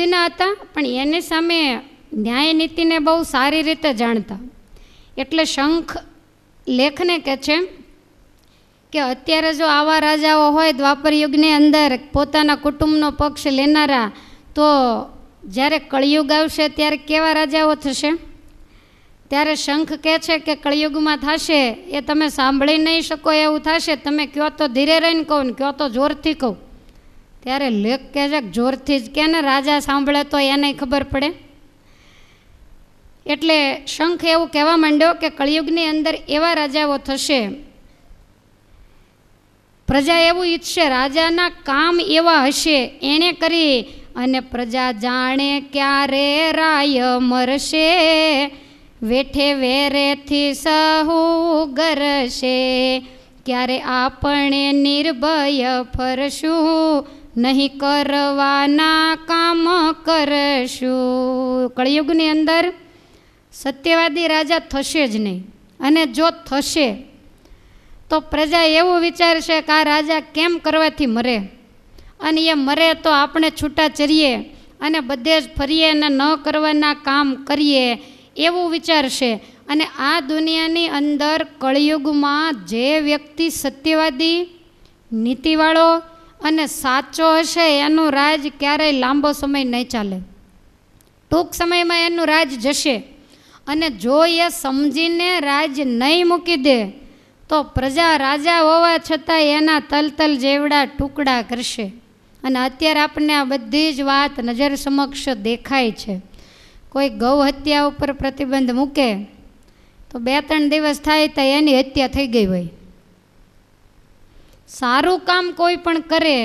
બુદ્ધિના હતા, પણ એની સામે ન્યાય નીતિને બહુ સારી રીતે જાણતા. એટલે શંખ લેખને કહે છે કે અત્યારે જો આવા રાજાઓ હોય દ્વાપર યુગની અંદર પોતાના કુટુંબનો પક્ષ લેનારા, તો જ્યારે કળિયુગ આવશે ત્યારે કેવા રાજાઓ થશે? ત્યારે શંખ કહે છે કે કળિયુગમાં થશે એ તમે સાંભળી નહીં શકો એવું થશે. તમે કહો તો ધીરે રહીને કહો ને કહો તો જોરથી કહો. ત્યારે લેખ કહે છે કે જોરથી જ કે ને, રાજા સાંભળે તો એને ખબર પડે. એટલે શંખ એવું કહેવા માંડ્યો કે કળિયુગની અંદર એવા રાજાઓ થશે, પ્રજા એવું ઈચ્છશે, રાજાના કામ એવા હશે એણે કરી અને પ્રજા જાણે ક્યારે રાય મરશે, વેઠે વેરેથી સહુ ગરશે, ક્યારે આપણે નિર્ભય ફરશું, નહીં કરવાના કામ કરશું. કળિયુગની અંદર સત્યવાદી રાજા થશે જ નહીં, અને જો થશે તો પ્રજા એવું વિચારશે કે આ રાજા કેમ કરવાથી મરે, અને એ મરે તો આપણે છૂટા ચરીએ અને બધે જ ફરીએ અને ન કરવાના કામ કરીએ એવું વિચારશે. અને આ દુનિયાની અંદર કળિયુગમાં જે વ્યક્તિ સત્યવાદી, નીતિવાળો અને સાચો હશે એનું રાજ ક્યારેય લાંબો સમય નહીં ચાલે. ટૂંક સમયમાં એનું રાજ જશે. અને જો એ સમજીને રાજ નહીં મૂકી દે તો પ્રજા રાજા હોવા છતાં એના તલતલ જેવડા ટુકડા કરશે. અને અત્યારે આપણને આ બધી જ વાત નજર સમક્ષ દેખાય છે. કોઈ ગૌ હત્યા ઉપર પ્રતિબંધ મૂકે તો 2-3 દિવસ થાય તો એની હત્યા થઈ ગઈ હોય. સારું કામ કોઈ પણ કરે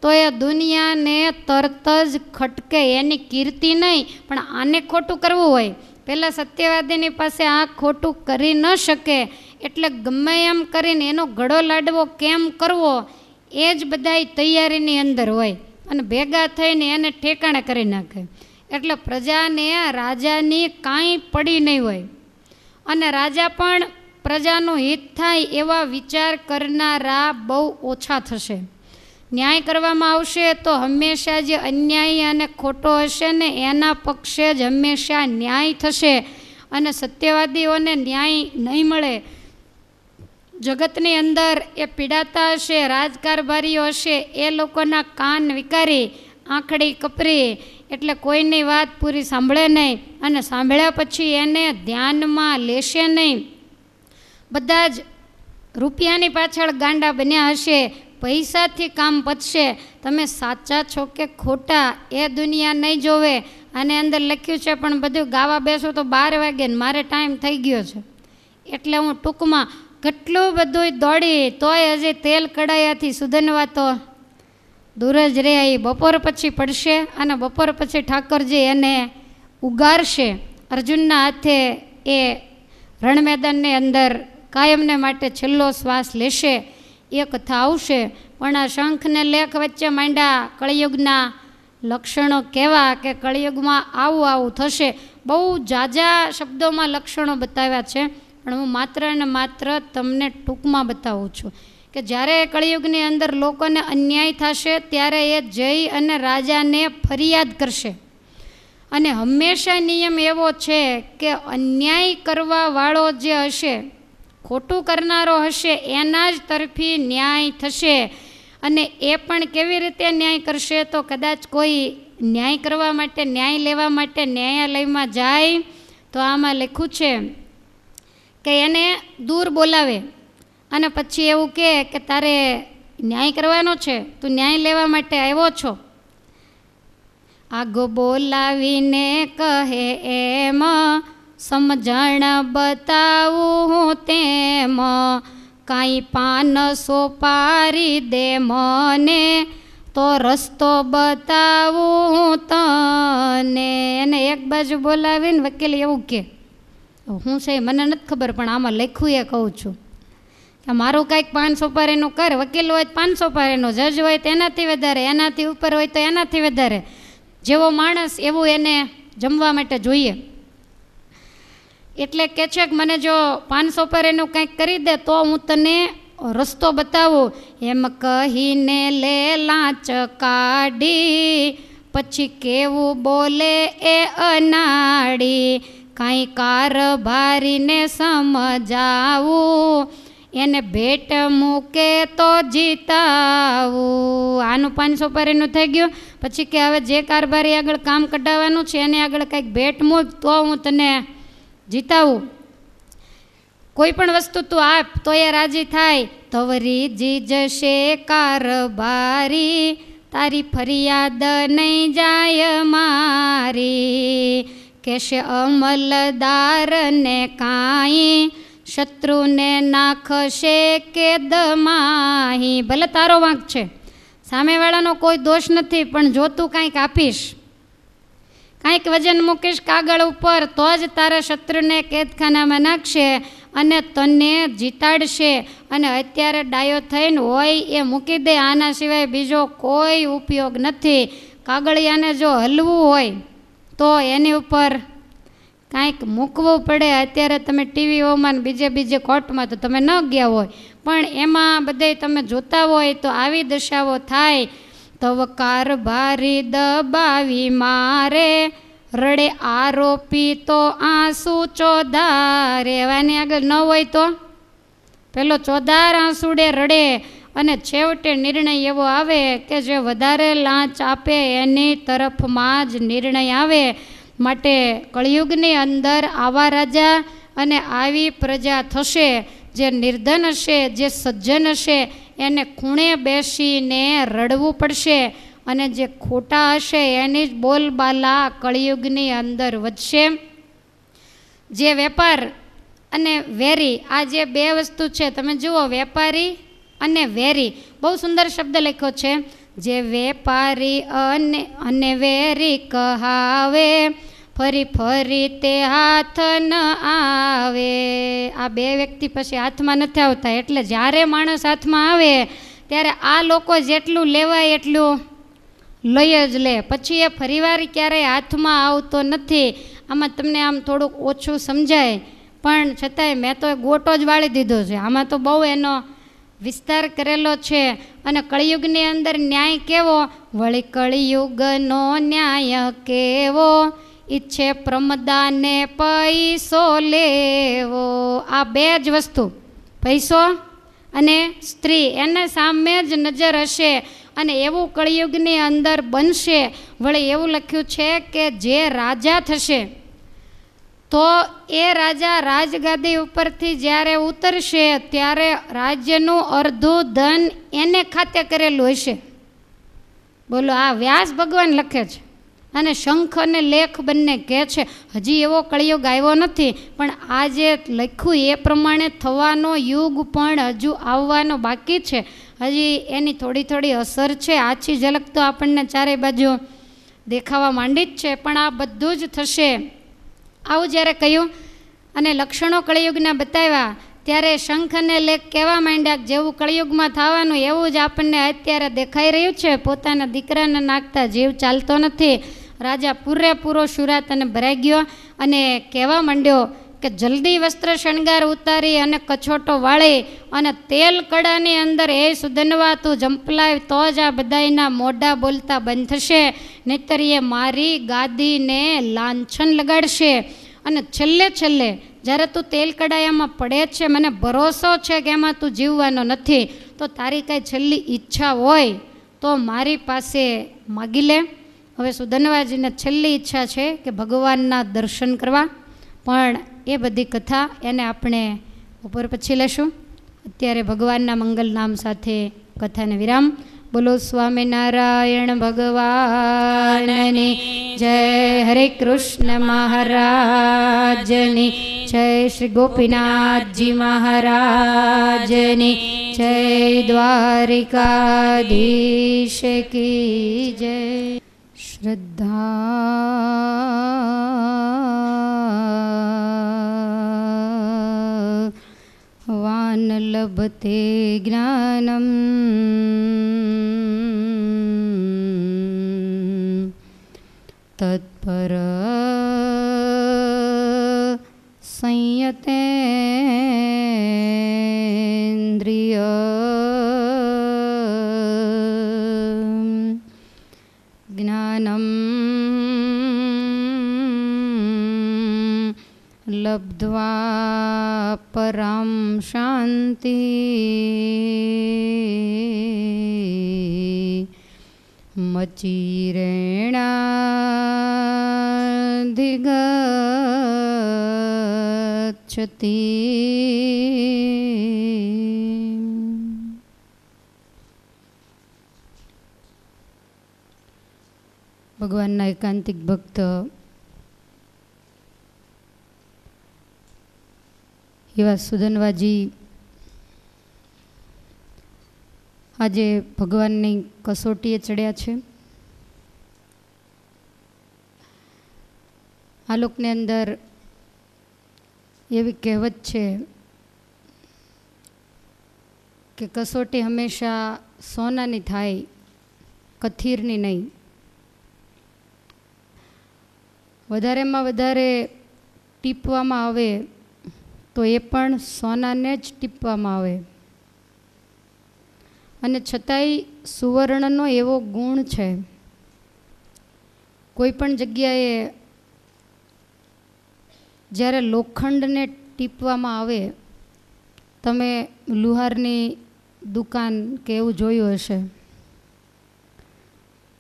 તો એ દુનિયાને તરત જ ખટકે, એની કીર્તિ નહીં, પણ આને ખોટું કરવું હોય, પહેલાં સત્યવાદીની પાસે આ ખોટું કરી ન શકે એટલે ગમે એમ કરીને એનો ગળો લાડવો કેમ કરવો એ જ બધાય તૈયારીની અંદર હોય, અને ભેગા થઈને એને ઠેકાણે કરી નાખે. એટલે પ્રજાને રાજાની કાંઈ પડી નહીં હોય, અને રાજા પણ પ્રજાનું હિત થાય એવા વિચાર કરનારા બહુ ઓછા થશે. ન્યાય કરવામાં આવશે તો હંમેશા જે અન્યાયી અને ખોટો હશે ને એના પક્ષે જ હંમેશા ન્યાય થશે, અને સત્યવાદીઓને ન્યાય નહીં મળે. જગતની અંદર એ પીડાતા હશે, રાજકારભારીઓ હશે, એ લોકોના કાન વિકારી, આંખડી કપરી, એટલે કોઈની વાત પૂરી સાંભળે નહીં, અને સાંભળ્યા પછી એને ધ્યાનમાં લેશે નહીં. બધા જ રૂપિયાની પાછળ ગાંડા બન્યા હશે, પૈસાથી કામ પતશે. તમે સાચા છો કે ખોટા એ દુનિયા નહીં જોવે. આને અંદર લખ્યું છે, પણ બધું ગાવા બેસું તો 12 વાગે ને મારે ટાઈમ થઈ ગયો છે, એટલે હું ટૂંકમાં કેટલું બધું દોડી તોય હજી તેલ કડાયાથી સુધનવા તો દૂર જ રહે. એ બપોર પછી પડશે, અને બપોર પછી ઠાકોરજી એને ઉગારશે. અર્જુનના હાથે એ રણ મેદાનની અંદર કાયમને માટે છેલ્લો શ્વાસ લેશે. એ કથા આવશે. પણ આ શંખને લેખ વચ્ચે માંડ્યા કળિયુગના લક્ષણો કેવા, કે કળિયુગમાં આવું આવું થશે. બહુ ઝાઝા શબ્દોમાં લક્ષણો બતાવ્યા છે, પણ હું માત્ર ને માત્ર તમને ટૂંકમાં બતાવું છું કે જ્યારે કળિયુગની અંદર લોકોને અન્યાય થશે ત્યારે એ જઈ અને રાજાને ફરિયાદ કરશે. અને હંમેશા નિયમ એવો છે કે અન્યાય કરવાવાળો જે હશે, ખોટું કરનારો હશે, એના જ તરફી ન્યાય થશે. અને એ પણ કેવી રીતે ન્યાય કરશે? તો કદાચ કોઈ ન્યાય કરવા માટે, ન્યાય લેવા માટે ન્યાયાલયમાં જાય તો આમાં લખ્યું છે કે એને દૂર બોલાવે અને પછી એવું કહે કે તારે ન્યાય કરવાનો છે, તું ન્યાય લેવા માટે આવ્યો છો. આગો બોલાવીને કહે એમ, સમજણ બતાવું તેમ, કાંઈ પાન સોપારી દે મને, તો રસ્તો બતાવું તને. એને એક બાજુ બોલાવીને વકીલ એવું કે, હું છે મને નથી ખબર, પણ આમાં લખ્યું એ કહું છું કે મારું કાંઈક 5 સોપારીનું કર. વકીલ હોય તો 5 સોપારીનું, જજ હોય તો એનાથી વધારે, એનાથી ઉપર હોય તો એનાથી વધારે. જેવો માણસ એવું એને જમવા માટે જોઈએ. એટલે કે છે કે મને જો 5 સોપારીનું કંઈક કરી દે તો હું તને રસ્તો બતાવું. એમ કહીને લે લાંચ કાઢી, પછી કેવું બોલે એ અનાડી, કાંઈ કારભારીને સમજાવું, એને ભેટ મૂકે તો જીતાવું. આનું 500 પરેનું થઈ ગયું. પછી કે હવે જે કારભારી આગળ કામ કઢાવવાનું છે એને આગળ કંઈક ભેટ મૂક તો હું તને જીતાવું. કોઈ પણ વસ્તુ તું આપ તો એ રાજી થાય. તવરી જી જશે કારભારી, તારી ફરિયાદ નહીં જાય મારી. કહેશે અમલદારને કાંઈ, શત્રુને નાખશે કેદમાહી. ભલે તારો વાંક છે, સામેવાળાનો કોઈ દોષ નથી, પણ જો તું કાંઈક આપીશ, કાંઈક વજન મૂકીશ કાગળ ઉપર, તો જ તારા શત્રુને કેદખાનામાં નાખશે અને તને જીતાડશે. અને અત્યારે ડાયો થઈને હોય એ મૂકી દે, આના સિવાય બીજો કોઈ ઉપયોગ નથી. કાગળિયાને જો હલવું હોય તો એની ઉપર કાંઈક મૂકવું પડે. અત્યારે તમે ટીવીઓમાં બીજે કોર્ટમાં તો તમે ન ગયા હોય, પણ એમાં બધે તમે જોતા હોય તો આવી દશાઓ થાય. તવ કારભારી દબાવી મારે, રડે આરોપી તો આંસુ ચોધારે. એવાની આગળ ન હોય તો પેલો ચોધાર આંસુડે રડે, અને છેવટે નિર્ણય એવો આવે કે જે વધારે લાંચ આપે એની તરફમાં જ નિર્ણય આવે. માટે કળિયુગની અંદર આવા રાજા અને આવી પ્રજા થશે. જે નિર્ધન હશે, જે સજ્જન હશે, એને ખૂણે બેસીને રડવું પડશે, અને જે ખોટા હશે એની જ બોલબાલા કળિયુગની અંદર વધશે. જે વેપાર અને વેરી, આ જે બે વસ્તુ છે તમે જુઓ, વેપારી અને વેરી, બહુ સુંદર શબ્દ લખ્યો છે. જે વેપારી અને વેરી કહાવે, ફરી ફરી તે હાથ ન આવે. આ બે વ્યક્તિ પછી હાથમાં નથી આવતા. એટલે જ્યારે માણસ હાથમાં આવે ત્યારે આ લોકો જેટલું લેવાય એટલું લઈ જ લે, પછી એ ફરીવાર ક્યારેય હાથમાં આવતો નથી. આમાં તમને આમ થોડુંક ઓછું સમજાય, પણ છતાંય મેં તો ગોટો જ વાળી દીધો છે. આમાં તો બહુ એનો વિસ્તાર કરેલો છે. અને કળિયુગની અંદર ન્યાય કેવો, વળી કળિયુગનો ન્યાય કેવો, ઈચ્છે પ્રમદાને પૈસો લેવો. આ બે જ વસ્તુ, પૈસો અને સ્ત્રી, એને સામે જ નજર હશે. અને એવું કળિયુગની અંદર બનશે. વળી એવું લખ્યું છે કે જે રાજા થશે તો એ રાજા રાજગાદી ઉપરથી જ્યારે ઉતરશે ત્યારે રાજ્યનું અડધું ધન એને ખાતે કરેલું હશે. બોલો, આ વ્યાસ ભગવાન લખે છે અને શંખ અને લેખ બંને કહે છે. હજી એવો કળિયુગ આવ્યો નથી, પણ આ જે લખ્યું એ પ્રમાણે થવાનો યુગ પણ હજુ આવવાનો બાકી છે. હજી એની થોડી અસર છે. આછી ઝલક તો આપણને ચારે બાજુ દેખાવા માંડી જ છે, પણ આ બધું જ થશે. આવું જ્યારે કહ્યું અને લક્ષણો કળિયુગના બતાવ્યા, ત્યારે શંખ અને લેખ કહેવા માંડ્યા જેવું કળિયુગમાં થવાનું એવું જ આપણને અત્યારે દેખાઈ રહ્યું છે. પોતાના દીકરાને નાખતા જીવ ચાલતો નથી. રાજા પૂરેપૂરો શુરાત અને ભરાઈ ગયો અને કહેવા માંડ્યો કે જલ્દી વસ્ત્ર શણગાર ઉતારી અને કછોટો વાળી અને તેલ કડાની અંદર એ સુધનવા તું જંપલાય તો જ આ બધાયના મોઢા બોલતા બંધ થશે, નહીતર એ મારી ગાદીને લાંછન લગાડશે. અને છેલ્લે જ્યારે તું તેલ કડાયામાં પડે છે, મને ભરોસો છે કે એમાં તું જીવવાનો નથી, તો તારી કાંઈ છેલ્લી ઈચ્છા હોય તો મારી પાસે માગી લે. હવે સુધનવાજીને છેલ્લી ઈચ્છા છે કે ભગવાનના દર્શન કરવા, પણ એ બધી કથા એને આપણે ઉપર પછી લેશું. અત્યારે ભગવાનના મંગલ નામ સાથે કથાને વિરામ. બોલો સ્વામિનારાયણ ભગવાનની જય. હરે કૃષ્ણ મહારાજની જય. શ્રી ગોપીનાથજી મહારાજની જય. દ્વારિકાધીશ કી જય. શ્રદ્ધા વાન લભતે જ્ઞાનમ તત્પર સંયતેન્દ્રિય જ્ઞાનમ લબ્ધ્વા પરાં શાંતિ મચિરેણાધિગચ્છતિ. ભગવાનના એકાંતિક ભક્ત એવા સુધન્વાજી આજે ભગવાનની કસોટીએ ચડ્યા છે. આ લોકની અંદર એવી કહેવત છે કે કસોટી હંમેશા સોનાની થાય, કથીરની નહીં. વધારેમાં વધારે ટીપવામાં આવે તો એ પણ સોનાને જ ટીપવામાં આવે. અને છતાંય સુવર્ણનો એવો ગુણ છે, કોઈ પણ જગ્યાએ જ્યારે લોખંડને ટીપવામાં આવે, તમે લુહારની દુકાન કે એવું જોયું હશે,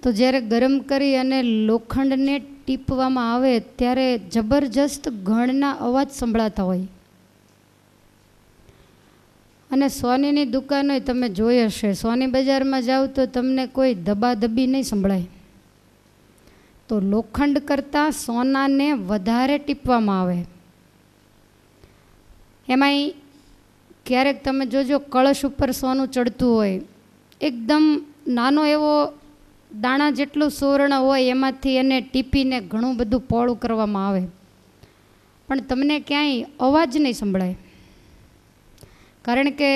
તો જ્યારે ગરમ કરી અને લોખંડને ટીપવામાં આવે ત્યારે જબરજસ્ત ઘણના અવાજ સંભળાતા હોય. અને સોનીની દુકાન હોય, તમે જોઈ હશે, સોની બજારમાં જાઓ તો તમને કોઈ દબાદબી નહીં સંભળાય. તો લોખંડ કરતાં સોનાને વધારે ટીપવામાં આવે. એમાંય ક્યારેક તમે જોજો કળશ ઉપર સોનું ચડતું હોય, એકદમ નાનો એવો દાણા જેટલું સુવર્ણ હોય, એમાંથી એને ટીપીને ઘણું બધું પોળું કરવામાં આવે, પણ તમને ક્યાંય અવાજ નહીં સંભળાય. કારણ કે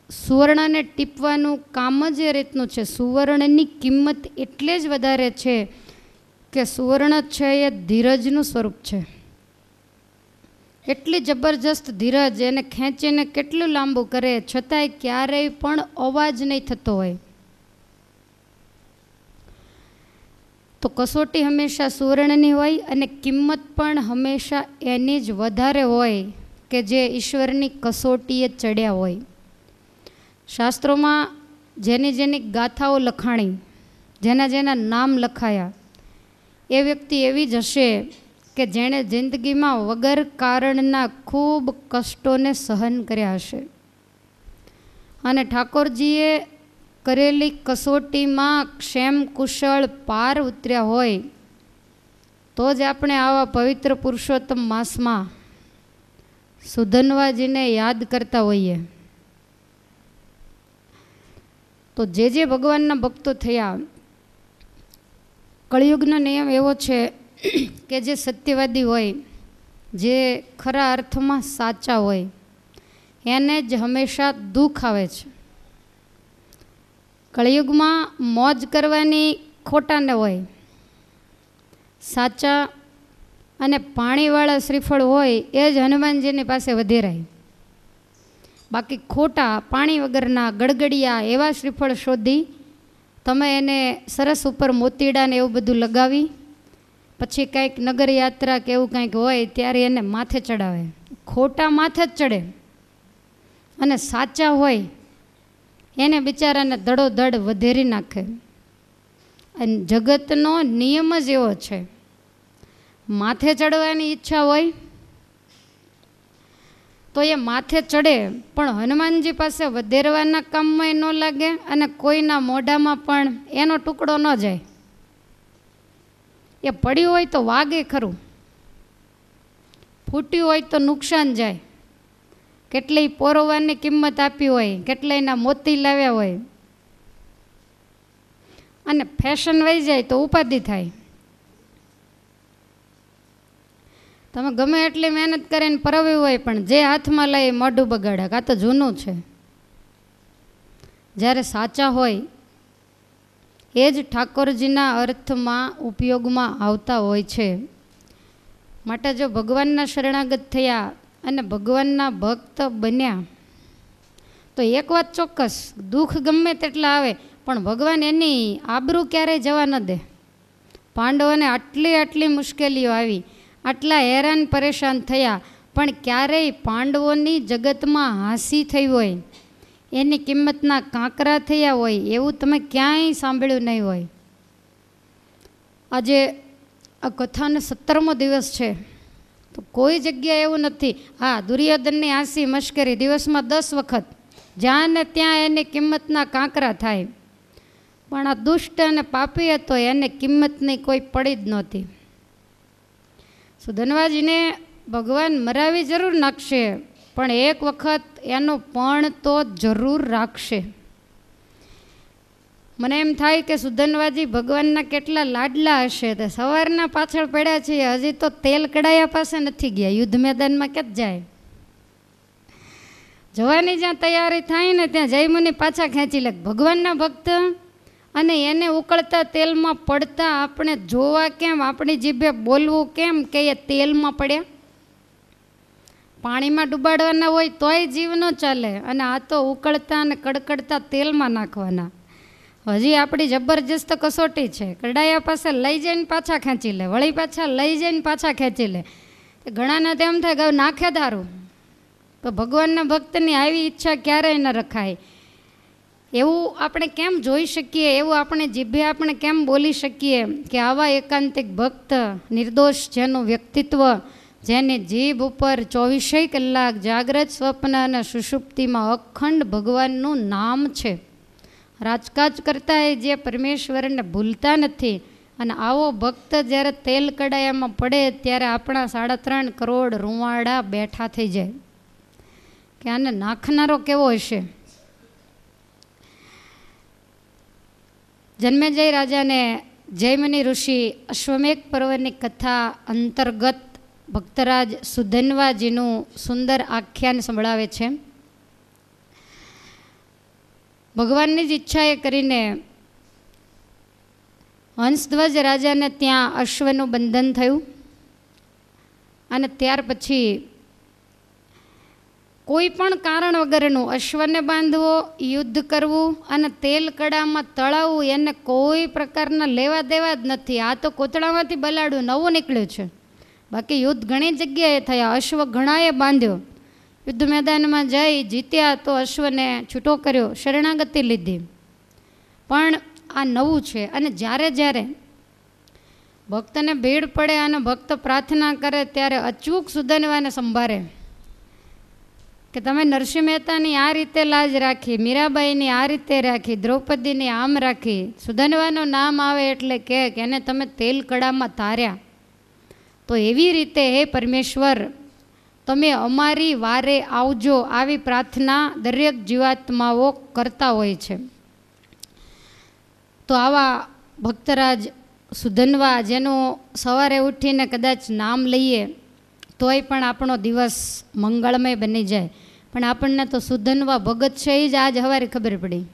સુવર્ણને ટીપવાનું કામ જ એ રીતનું છે. સુવર્ણની કિંમત એટલે જ વધારે છે કે સુવર્ણ છે એ ધીરજનું સ્વરૂપ છે. એટલી જબરજસ્ત ધીરજ, એને ખેંચીને કેટલું લાંબુ કરે છતાંય ક્યારેય પણ અવાજ નહીં થતો હોય. તો કસોટી હંમેશા સુવર્ણની હોય અને કિંમત પણ હંમેશા એની જ વધારે હોય કે જે ઈશ્વરની કસોટીએ ચડ્યા હોય. શાસ્ત્રોમાં જેની જેની ગાથાઓ લખાણી, જેના જેના નામ લખાયા, એ વ્યક્તિ એવી જ હશે કે જેણે જિંદગીમાં વગર કારણના ખૂબ કષ્ટોને સહન કર્યા હશે. અને ઠાકોરજીએ કરેલી કસોટીમાં ક્ષેમ કુશળ પાર ઉતર્યા હોય તો જ આપણે આવા પવિત્ર પુરુષોત્તમ માસમાં સુધન્વાજીને યાદ કરતા હોઈએ. તો જે ભગવાનના ભક્તો થયા, કળિયુગનો નિયમ એવો છે કે જે સત્યવાદી હોય, જે ખરા અર્થમાં સાચા હોય, એને જ હંમેશા દુઃખ આવે છે. કળિયુગમાં મોજ કરવાની ખોટાને હોય, સાચા અને પાણીવાળા શ્રીફળ હોય એ જ હનુમાનજીની પાસે વધેરાય. બાકી ખોટા પાણી વગરના ગડગડિયા એવા શ્રીફળ શોધી તમે એને સરસ ઉપર મોતીડાને એવું બધું લગાવી પછી કંઈક નગર યાત્રા કે એવું કંઈક હોય ત્યારે એને માથે ચડાવે. ખોટા માથે જ ચડે અને સાચા હોય એને બિચારાને દડોદડ વધેરી નાખે. અને જગતનો નિયમ જ એવો છે, માથે ચડવાની ઈચ્છા હોય તો એ માથે ચડે, પણ હનુમાનજી પાસે વધેરવાના કામમાં ન લાગે અને કોઈના મોઢામાં પણ એનો ટુકડો ન જાય. એ પડ્યું હોય તો વાગે ખરું, ફૂટ્યું હોય તો નુકસાન જાય. કેટલીય પોરવાની કિંમત આપી હોય, કેટલાયના મોતી લાવ્યા હોય, અને ફેશન વહી જાય તો ઉપાધિ થાય. તમે ગમે એટલી મહેનત કરીને પરવ્યું હોય પણ જે હાથમાં લઈ મોઢું બગાડે, કાં તો જૂનું છે. જ્યારે સાચા હોય એ જ ઠાકોરજીના અર્થમાં ઉપયોગમાં આવતા હોય છે. માટે જો ભગવાનના શરણાગત થયા અને ભગવાનના ભક્ત બન્યા તો એક વાત ચોક્કસ, દુઃખ ગમે તેટલા આવે પણ ભગવાન એની આબરૂ ક્યારેય જવા ન દે. પાંડવોને આટલી મુશ્કેલીઓ આવી આટલા હેરાન પરેશાન થયા, પણ ક્યારેય પાંડવોની જગતમાં હાંસી થઈ હોય, એની કિંમતના કાંકરા થયા હોય એવું તમે ક્યાંય સાંભળ્યું નહીં હોય. આજે આ કથાનો 17મો દિવસ છે, તો કોઈ જગ્યાએ એવું નથી. હા, દુર્યોધનની હાંસી મશ્કરી દિવસમાં 10 વખત, જ્યાં ને ત્યાં એની કિંમતના કાંકરા થાય, પણ આ દુષ્ટ અને પાપી હતો, એને કિંમતની કોઈ પડી જ નહોતી. સુધન્વાજીને ભગવાન મરાવી જરૂર નાખશે, પણ એક વખત એનો પણ તો જરૂર રાખશે. મને એમ થાય કે સુધન્વાજી ભગવાનના કેટલા લાડલા હશે. તે સવારના પાછળ પડ્યા છીએ, હજી તો તેલ કડાયા પાસે નથી ગયા, યુદ્ધ મેદાનમાં ક્યાં જાય. જવાની જ્યાં તૈયારી થાય ને ત્યાં જયમુનિ પાછા ખેંચી લે. ભગવાનના ભક્ત અને એને ઉકળતા તેલમાં પડતા આપણે જોવા કેમ, આપણી જીભે બોલવું કેમ કે એ તેલમાં પડ્યા. પાણીમાં ડૂબાડવાના હોય તોય જીવ ન ચાલે, અને આ તો ઉકળતા અને કડકડતા તેલમાં નાખવાના. હજી આપણી જબરજસ્ત કસોટી છે. કડાયા પાસે લઈ જઈને પાછા ખેંચી લે, વળી પાછા લઈ જઈને પાછા ખેંચી લે. ઘણાને તેમ થાય કે નાખે દારૂ. તો ભગવાનના ભક્તની આવી ઈચ્છા ક્યારેય ન રખાય. એવું આપણે કેમ જોઈ શકીએ, એવું આપણે જીભે આપણે કેમ બોલી શકીએ કે આવા એકાંતિક ભક્ત, નિર્દોષ, જેનું વ્યક્તિત્વ, જેની જીભ ઉપર 24 કલાક જાગ્રત, સ્વપ્ન અને સુષુપ્તિમાં અખંડ ભગવાનનું નામ છે. રાજકાજ કરતા એ જે પરમેશ્વરને ભૂલતા નથી. અને આવો ભક્ત જ્યારે તેલ કડાયામાં પડે ત્યારે આપણા 3.5 કરોડ રૂવાડા બેઠા થઈ જાય કે આને નાખનારો કેવો હશે. જન્મેજય રાજાને જયમુનિ ઋષિ અશ્વમેઘ પર્વની કથા અંતર્ગત ભક્તરાજ સુધન્વાજીનું સુંદર આખ્યાન સંભળાવે છે. ભગવાનની જ ઈચ્છાએ કરીને હંસધ્વજ રાજાને ત્યાં અશ્વનું બંધન થયું, અને ત્યાર પછી કોઈ પણ કારણ વગરનું અશ્વને બાંધવો, યુદ્ધ કરવું અને તેલ કડામાં તળાવવું, એને કોઈ પ્રકારના લેવા દેવા જ નથી. આ તો કોતળામાંથી બલાડું નવું નીકળ્યું છે. બાકી યુદ્ધ ઘણી જગ્યાએ થયા, અશ્વ ઘણાએ બાંધ્યો, યુદ્ધ મેદાનમાં જઈ જીત્યા તો અશ્વને છૂટો કર્યો, શરણાગતિ લીધી. પણ આ નવું છે. અને જ્યારે જ્યારે ભક્તને ભીડ પડે અને ભક્ત પ્રાર્થના કરે ત્યારે અચૂક સુધન્વાને સંભાળે કે તમે નરસિંહ મહેતાની આ રીતે લાજ રાખી, મીરાબાઈની આ રીતે રાખી, દ્રૌપદીની આમ રાખી, સુધન્વાનું નામ આવે એટલે કે એને તમે તેલ કડામાં તાર્યા, તો એવી રીતે હે પરમેશ્વર તમે અમારી વારે આવજો, આવી પ્રાર્થના દરેક જીવાત્માઓ કરતા હોય છે. તો આવા ભક્તરાજ સુધન્વા, જેનું સવારે ઉઠીને કદાચ નામ લઈએ તોય પણ આપણો દિવસ મંગળમય બની જાય. પણ આપણને તો સુધન્વા ભગત છે એ જ આજ સવારે ખબર પડી.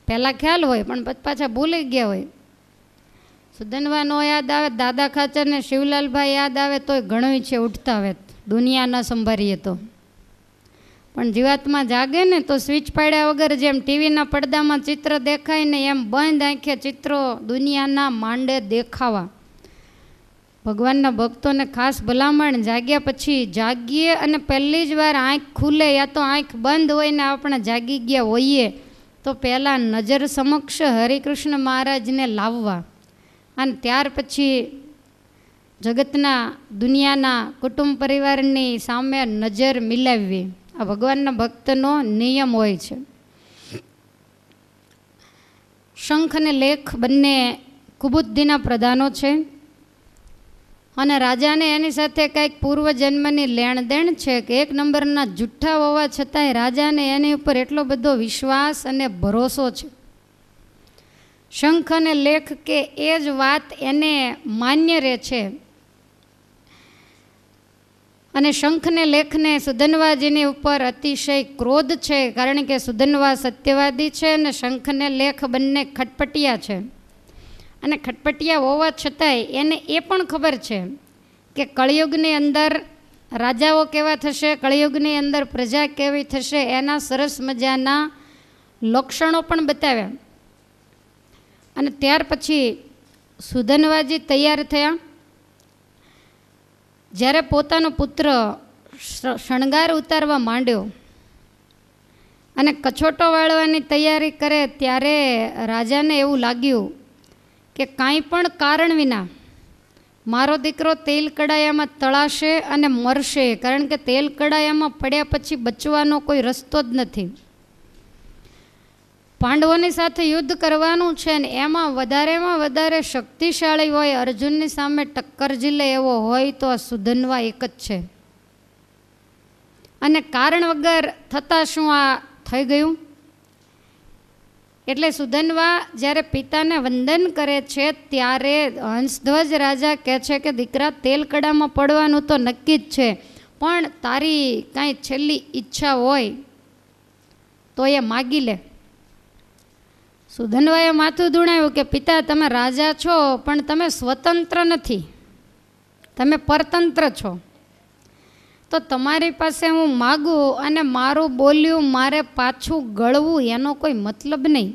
પહેલાં ખ્યાલ હોય પણ પાછા ભૂલી ગયા હોય. સુધન્વા નો યાદ આવે, દાદા ખાચર ને શિવલાલભાઈ યાદ આવે તોય ઘણું છે ઉઠતા આવે, દુનિયા ન સંભાળીએ તો. પણ જીવાત્મા જાગે ને તો સ્વિચ પાડ્યા વગર જેમ ટીવીના પડદામાં ચિત્ર દેખાય ને એમ બંધ આંખે ચિત્રો દુનિયાના માંડે દેખાવા. ભગવાનના ભક્તોને ખાસ ભલામણ, જાગ્યા પછી જાગીએ અને પહેલી જ વાર આંખ ખુલે યા તો આંખ બંધ હોય ને આપણે જાગી ગયા હોઈએ તો પહેલાં નજર સમક્ષ હરિકૃષ્ણ મહારાજને લાવવા, અને ત્યાર પછી જગતના, દુનિયાના, કુટુંબ પરિવારની સામે નજર મિલાવવી. આ ભગવાનના ભક્તનો નિયમ હોય છે. શંખ અને લેખ બંને કુબુદ્ધિના પ્રધાનો છે, અને રાજાને એની સાથે કંઈક પૂર્વજન્મની લેણદેણ છે કે 1 નંબરના જુઠ્ઠા હોવા છતાંય રાજાને એની ઉપર એટલો બધો વિશ્વાસ અને ભરોસો છે. શંખ અને લેખ કે એ જ વાત એને માન્ય રહે છે. અને શંખને લેખને સુધન્વાજીની ઉપર અતિશય ક્રોધ છે, કારણ કે સુધન્વા સત્યવાદી છે અને શંખને લેખ બંને ખટપટિયા છે. અને ખટપટિયા હોવા છતાંય એને એ પણ ખબર છે કે કળિયુગની અંદર રાજાઓ કેવા થશે, કળિયુગની અંદર પ્રજા કેવી થશે, એના સરસ મજાના લક્ષણો પણ બતાવ્યા. અને ત્યાર પછી સુધન્વાજી તૈયાર થયા જ્યારે પોતાનો પુત્ર શણગાર ઉતારવા માંડ્યો અને કછોટો વાળવાની તૈયારી કરે ત્યારે રાજાને એવું લાગ્યું કે કાંઈ પણ કારણ વિના મારો દીકરો તેલ કડાયામાં તળાશે અને મરશે, કારણ કે તેલ કડાયામાં પડ્યા પછી બચવાનો કોઈ રસ્તો જ નથી. પાંડવોની સાથે યુદ્ધ કરવાનું છે ને એમાં વધારેમાં વધારે શક્તિશાળી હોય, અર્જુનની સામે ટક્કર ઝીલે એવો હોય તો આ સુધન્વા એક જ છે. અને કારણ વગર થતાં શું આ થઈ ગયું? એટલે સુધન્વા જ્યારે પિતાને વંદન કરે છે ત્યારે હંસધ્વજ રાજા કહે છે કે દીકરા, તેલ કડામાં પડવાનું તો નક્કી જ છે, પણ તારી કાંઈ છેલ્લી ઈચ્છા હોય તો એ માગી લે. સુધન્વાએ માથું ધૂણાવ્યું કે પિતા, તમે રાજા છો પણ તમે સ્વતંત્ર નથી, તમે પરતંત્ર છો. તો તમારી પાસે હું માગું અને મારું બોલ્યું મારે પાછું ગળવું એનો કોઈ મતલબ નહીં.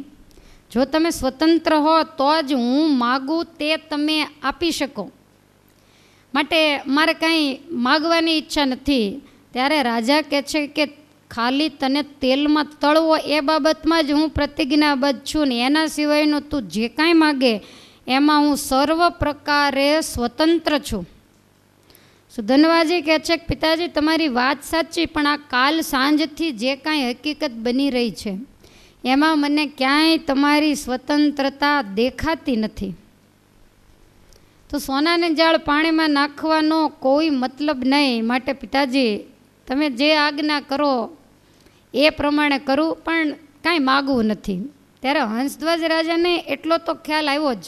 જો તમે સ્વતંત્ર હો તો જ હું માગું તે તમે આપી શકો, માટે મારે કાંઈ માગવાની ઈચ્છા નથી. ત્યારે રાજા કહે છે કે ખાલી તને તેલમાં તળવો એ બાબતમાં જ હું પ્રતિજ્ઞાબદ્ધ છું ને એના સિવાયનું તું જે કાંઈ માગે એમાં હું સર્વ પ્રકારે સ્વતંત્ર છું. સુધન્વાજી કહે છે કે પિતાજી, તમારી વાત સાચી, પણ આ કાલ સાંજથી જે કાંઈ હકીકત બની રહી છે એમાં મને ક્યાંય તમારી સ્વતંત્રતા દેખાતી નથી. તો સોનાની જાળ પાણીમાં નાખવાનો કોઈ મતલબ નહીં, માટે પિતાજી તમે જે આજ્ઞા કરો એ પ્રમાણે કરું, પણ કાંઈ માગવું નથી. ત્યારે હંસધ્વજ રાજાને એટલો તો ખ્યાલ આવ્યો જ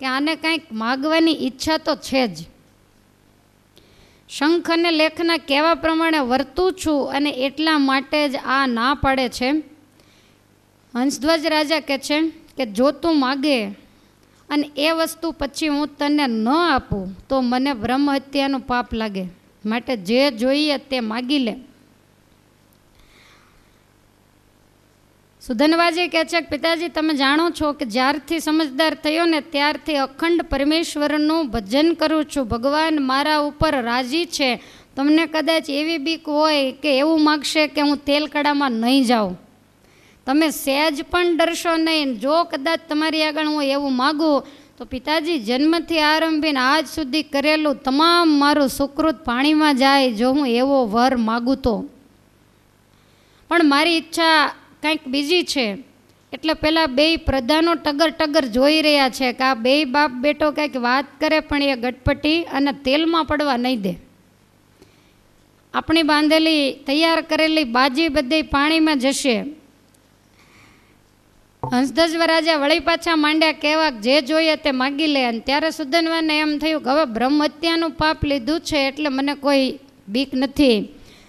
કે આને કાંઈક માગવાની ઈચ્છા તો છે જ. શંખ અને લેખના કહેવા પ્રમાણે વર્તું છું અને એટલા માટે જ આ ના પાડે છે. હંસધ્વજ રાજા કહે છે કે જો તું માગે અને એ વસ્તુ પછી હું તને ન આપું તો મને બ્રહ્મ હત્યાનું પાપ લાગે, માટે જે જોઈએ તે માગી લે. સુધન્વાજી કહે છે કે પિતાજી, તમે જાણો છો કે જ્યારથી સમજદાર થયો ને ત્યારથી અખંડ પરમેશ્વરનું ભજન કરું છું. ભગવાન મારા ઉપર રાજી છે. તમને કદાચ એવી બીક હોય કે એવું માગશે કે હું તેલ કડામાં નહીં જાઉં, તમે સહેજ પણ ડરશો નહીં. જો કદાચ તમારી આગળ હું એવું માગું તો પિતાજી, જન્મથી આરંભીને આજ સુધી કરેલું તમામ મારું સુકૃત પાણીમાં જાય જો હું એવો વર માગું તો. પણ મારી ઈચ્છા કંઈક બીજી છે. એટલે પેલા બે પ્રધાનો ટગર ટગર જોઈ રહ્યા છે કે આ બે બાપ બેટો કંઈક વાત કરે પણ એ ગટપટી અને તેલમાં પડવા નહીં દે. આપણી બાંધેલી તૈયાર કરેલી બાજી બધી પાણીમાં જશે. હંસધ્વજ રાજા વળી પાછા માંડ્યા કહેવા જે જોઈએ તે માગી લે. અને ત્યારે સુધન્વાને એમ થયું કે હવે બ્રહ્મ હત્યાનું પાપ લીધું છે એટલે મને કોઈ બીક નથી.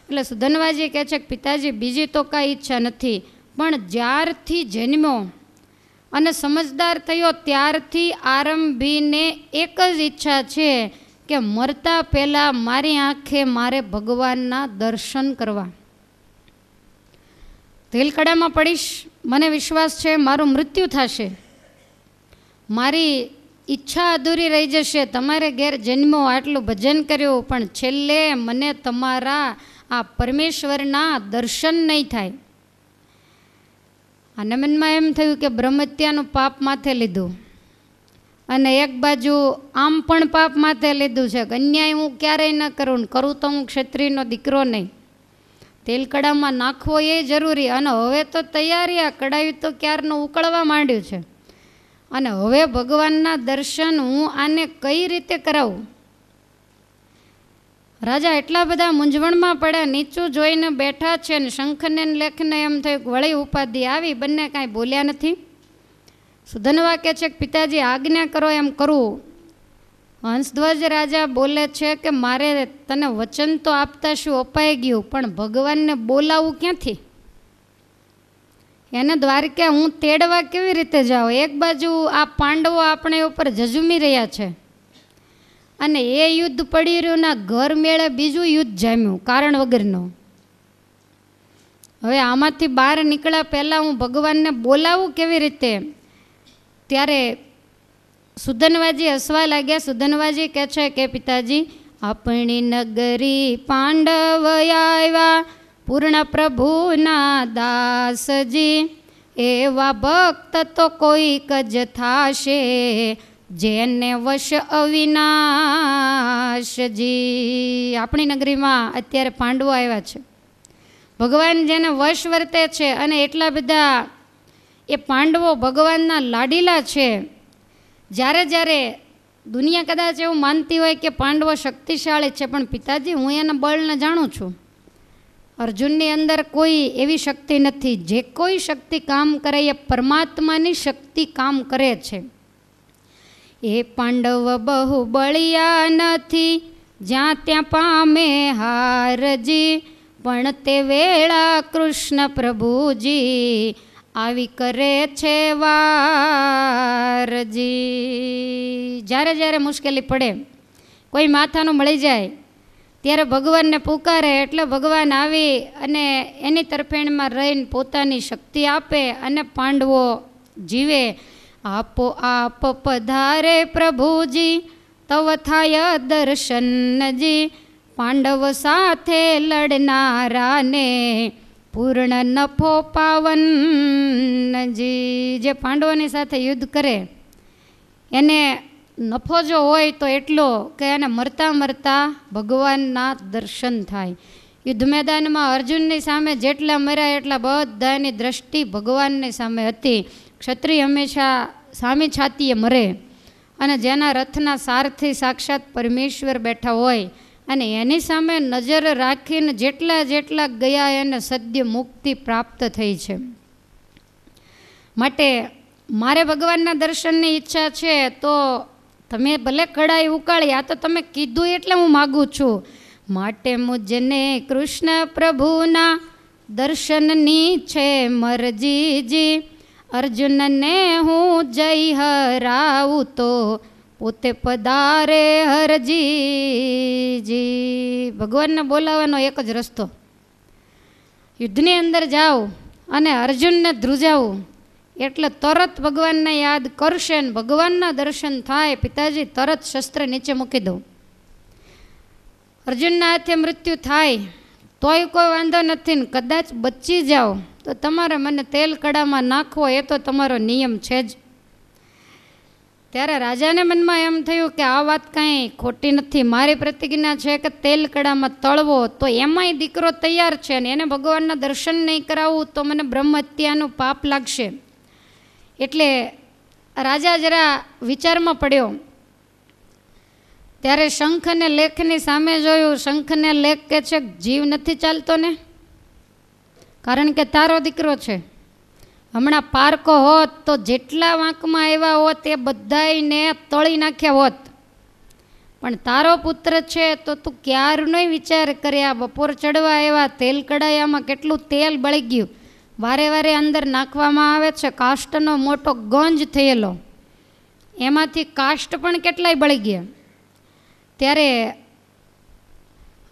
એટલે સુધન્વાજી કહે છે કે પિતાજી, બીજી તો કાંઈ ઈચ્છા નથી, પણ જ્યારથી જન્મ્યો અને સમજદાર થયો ત્યારથી આરંભીને એક જ ઈચ્છા છે કે મરતા પહેલાં મારી આંખે મારે ભગવાનના દર્શન કરવા. તેલકડામાં પડીશ, મને વિશ્વાસ છે મારું મૃત્યુ થશે, મારી ઈચ્છા અધૂરી રહી જશે. તમારે ઘેર જન્મો, આટલું ભજન કર્યું, પણ છેલ્લે મને તમારા આ પરમેશ્વરના દર્શન નહીં થાય. અને મનમાં એમ થયું કે બ્રહ્મહત્યાનું પાપ માથે લીધું અને એક બાજુ આમ પણ પાપ માથે લીધું છે. અન્યાય હું ક્યારેય ન કરું, કરું તો હું ક્ષત્રિયનો દીકરો નહીં. તેલ કડામાં નાખવો એ જરૂરી, અને હવે તો તૈયારી, આ કડાયું તો ક્યારનું ઉકળવા માંડ્યું છે. અને હવે ભગવાનના દર્શન હું આને કઈ રીતે કરાવું? રાજા એટલા બધા મૂંઝવણમાં પડ્યા, નીચું જોઈને બેઠા છે. અને શંખને લેખને એમ થયું કે વળી ઉપાધિ આવી, બંને કાંઈ બોલ્યા નથી. સુધન્વા કહે છે કે પિતાજી આજ્ઞા કરો એમ કરું. હંસધ્વજ રાજા બોલે છે કે મારે તને વચન તો આપતા શું અપાઈ ગયું, પણ ભગવાનને બોલાવું ક્યાંથી? એને દ્વારકા હું તેડવા કેવી રીતે જાઉં? એક બાજુ આ પાંડવો આપણે ઉપર ઝઝુમી રહ્યા છે અને એ યુદ્ધ પડી રહ્યું ના ઘર મેળે બીજું યુદ્ધ જામ્યું કારણ વગરનું. હવે આમાંથી બહાર નીકળ્યા પહેલાં હું ભગવાનને બોલાવું કેવી રીતે? ત્યારે સુધન્વાજી હસવા લાગ્યા. સુધન્વાજી કહે છે કે પિતાજી, આપણી નગરી પાંડવ આવ્યા પૂર્ણ પ્રભુના દાસજી, એવા ભક્ત તો કોઈક જ થાશે જેને વશ અવિનાશજી. આપણી નગરીમાં અત્યારે પાંડવો આવ્યા છે, ભગવાન જેને વશ વર્તે છે, અને એટલા બધા એ પાંડવો ભગવાનના લાડીલા છે. જ્યારે જ્યારે દુનિયા કદાચ એવું માનતી હોય કે પાંડવો શક્તિશાળી છે, પણ પિતાજી હું એના બળને જાણું છું. અર્જુનની અંદર કોઈ એવી શક્તિ નથી. જે કોઈ શક્તિ કામ કરે એ પરમાત્માની શક્તિ કામ કરે છે. એ પાંડવ બહુ બળિયા નથી, જ્યાં ત્યાં પામે હારજી, પણ તે વેળા કૃષ્ણ પ્રભુજી આવી કરે છે વારજી. જ્યારે જ્યારે મુશ્કેલી પડે, કોઈ માથાનું મળી જાય, ત્યારે ભગવાનને પુકારે એટલે ભગવાન આવી અને એની તરફેણમાં રહીને પોતાની શક્તિ આપે અને પાંડવો જીવે. આપો આપ પધારે પ્રભુજી, તવ થાય દર્શનજી, પાંડવ સાથે લડનારાને પૂર્ણ નફો પાવનજી. જે પાંડવોની સાથે યુદ્ધ કરે એને નફો જો હોય તો એટલો કે એને મરતા મરતા ભગવાનના દર્શન થાય. યુદ્ધ મેદાનમાં અર્જુનની સામે જેટલા મર્યા એટલા બધાની દ્રષ્ટિ ભગવાનની સામે હતી. ક્ષત્રિય હંમેશા સામી છાતીએ મરે, અને જેના રથના સારથી સાક્ષાત પરમેશ્વર બેઠા હોય અને એની સામે નજર રાખીને જેટલા જેટલા ગયા એને સદ્ય મુક્તિ પ્રાપ્ત થઈ છે. માટે મારે ભગવાનના દર્શનની ઈચ્છા છે, તો તમે ભલે કડાઈ ઉકાળી, આ તો તમે કીધું એટલે હું માગું છું. માટે મુજને કૃષ્ણ પ્રભુના દર્શનની છે મરજીજી, અર્જુનને હું જય હરાવું તો પોતે પધારે હરજીજી. ભગવાનને બોલાવવાનો એક જ રસ્તો, યુદ્ધની અંદર જાઓ અને અર્જુનને ધ્રુજાવું એટલે તરત ભગવાનને યાદ કરશે ને ભગવાનના દર્શન થાય. પિતાજી તરત શસ્ત્ર નીચે મૂકી દો. અર્જુનના હાથે મૃત્યુ થાય તોય કોઈ વાંધો નથી ને કદાચ બચી જાઓ તો તમારે મને તેલ કડામાં નાખવો એ તો તમારો નિયમ છે જ. ત્યારે રાજાને મનમાં એમ થયું કે આ વાત કાંઈ ખોટી નથી. મારી પ્રતિજ્ઞા છે કે તેલ કડામાં તળવો, તો એમાંય દીકરો તૈયાર છે ને એને ભગવાનના દર્શન નહીં કરાવવું તો મને બ્રહ્મ હત્યાનું પાપ લાગશે. એટલે રાજા જરા વિચારમાં પડ્યો. ત્યારે શંખ અને લેખની સામે જોયું. શંખને લેખ કે છે જીવ નથી ચાલતો ને, કારણ કે તારો દીકરો છે. હમણાં પારકો હોત તો જેટલા વાંકમાં આવ્યા હોત એ બધાને તળી નાખ્યા હોત, પણ તારો પુત્ર છે તો તું ક્યારનો વિચાર કર્યા. બપોર ચડવા આવ્યા, તેલ કડાયામાં કેટલું તેલ બળી ગયું, વારે વારે અંદર નાખવામાં આવે છે. કાષ્ટનો મોટો ગંજ થયેલો, એમાંથી કાષ્ટ પણ કેટલાય બળી ગયા. ત્યારે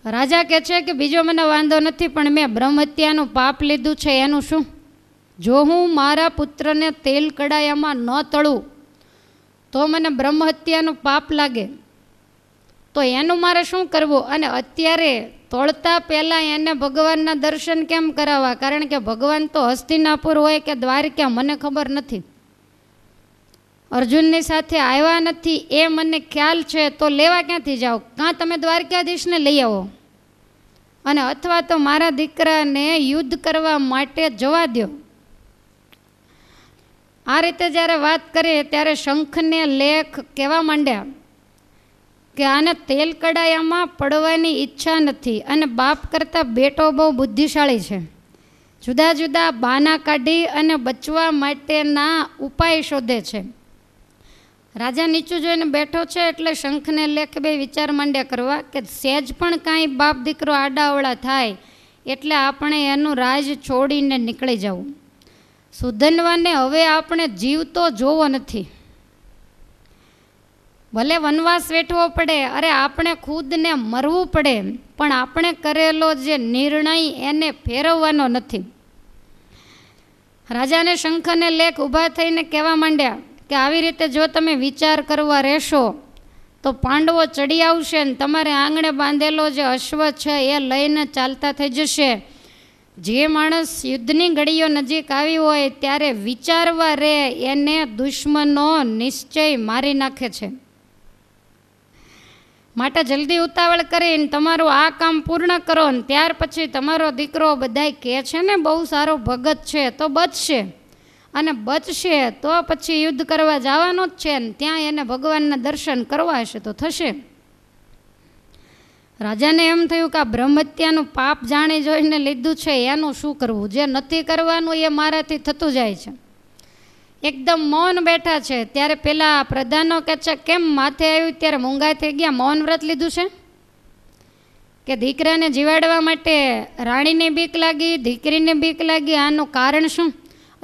રાજા કહે છે કે બીજો મને વાંધો નથી, પણ મેં બ્રહ્મ હત્યાનું પાપ લીધું છે એનું શું? જો હું મારા પુત્રને તેલ કડાયામાં ન તળું તો મને બ્રહ્મ હત્યાનું પાપ લાગે, તો એનું મારે શું કરવું? અને અત્યારે તોળતા પહેલાં એને ભગવાનના દર્શન કેમ કરાવવા? કારણ કે ભગવાન તો હસ્તિનાપુર હોય કે દ્વારકા મને ખબર નથી. અર્જુનની સાથે આવ્યા નથી એ મને ખ્યાલ છે, તો લેવા ક્યાંથી જાઓ? કાં તમે દ્વારકાધીશને લઈ આવો, અને અથવા તો મારા દીકરાને યુદ્ધ કરવા માટે જવા દો. આ રીતે જ્યારે વાત કરીએ ત્યારે શંખને લેખ કહેવા માંડ્યા કે આને તેલ કડાયામાં પડવાની ઈચ્છા નથી, અને બાપ કરતાં બેટો બહુ બુદ્ધિશાળી છે. જુદા જુદા બહાના કાઢી અને બચવા માટેના ઉપાય શોધે છે. રાજા નીચું જોઈને બેઠો છે એટલે શંખને લેખ બે વિચાર માંડ્યા કરવા કે સહેજ પણ કાંઈ બાપ દીકરો આડાવડા થાય એટલે આપણે એનું રાજ છોડીને નીકળી જવું. સુધનવાને હવે આપણે જીવતો જોવો નથી. ભલે વનવાસ વેઠવો પડે, અરે આપણે ખુદને મરવું પડે, પણ આપણે કરેલો જે નિર્ણય એને ફેરવવાનો નથી. રાજાને શંખ અને લેખ ઊભા થઈને કહેવા માંડ્યા કે આવી રીતે જો તમે વિચાર કરવા રહેશો તો પાંડવો ચડી આવશે ને તમારે આંગણે બાંધેલો જે અશ્વ છે એ લઈને ચાલતા થઈ જશે. જે માણસ યુદ્ધની ઘડીઓ નજીક આવી હોય ત્યારે વિચારવા રે એને દુશ્મનો નિશ્ચય મારી નાખે છે. માટે જલ્દી ઉતાવળ કરીને તમારું આ કામ પૂર્ણ કરો ને ત્યાર પછી તમારો દીકરો બધાય કહે છે ને બહુ સારો ભગત છે તો બચશે, અને બચશે તો પછી યુદ્ધ કરવા જવાનો જ છે ને ત્યાં એને ભગવાનના દર્શન કરવા હશે તો થશે. રાજાને એમ થયું કે આ બ્રહ્મહત્યાનું પાપ જાણી જોઈને લીધું છે એનું શું કરવું, જે નથી કરવાનું એ મારાથી થતું જાય છે. એકદમ મૌન બેઠા છે ત્યારે પેલા પ્રધાનો કહે છે કેમ માથે આવ્યું ત્યારે મૂંગા થઈ ગયા, મૌન વ્રત લીધું છે કે દીકરાને જીવાડવા માટે રાણીને બીક લાગી, દીકરીને બીક લાગી, આનું કારણ શું?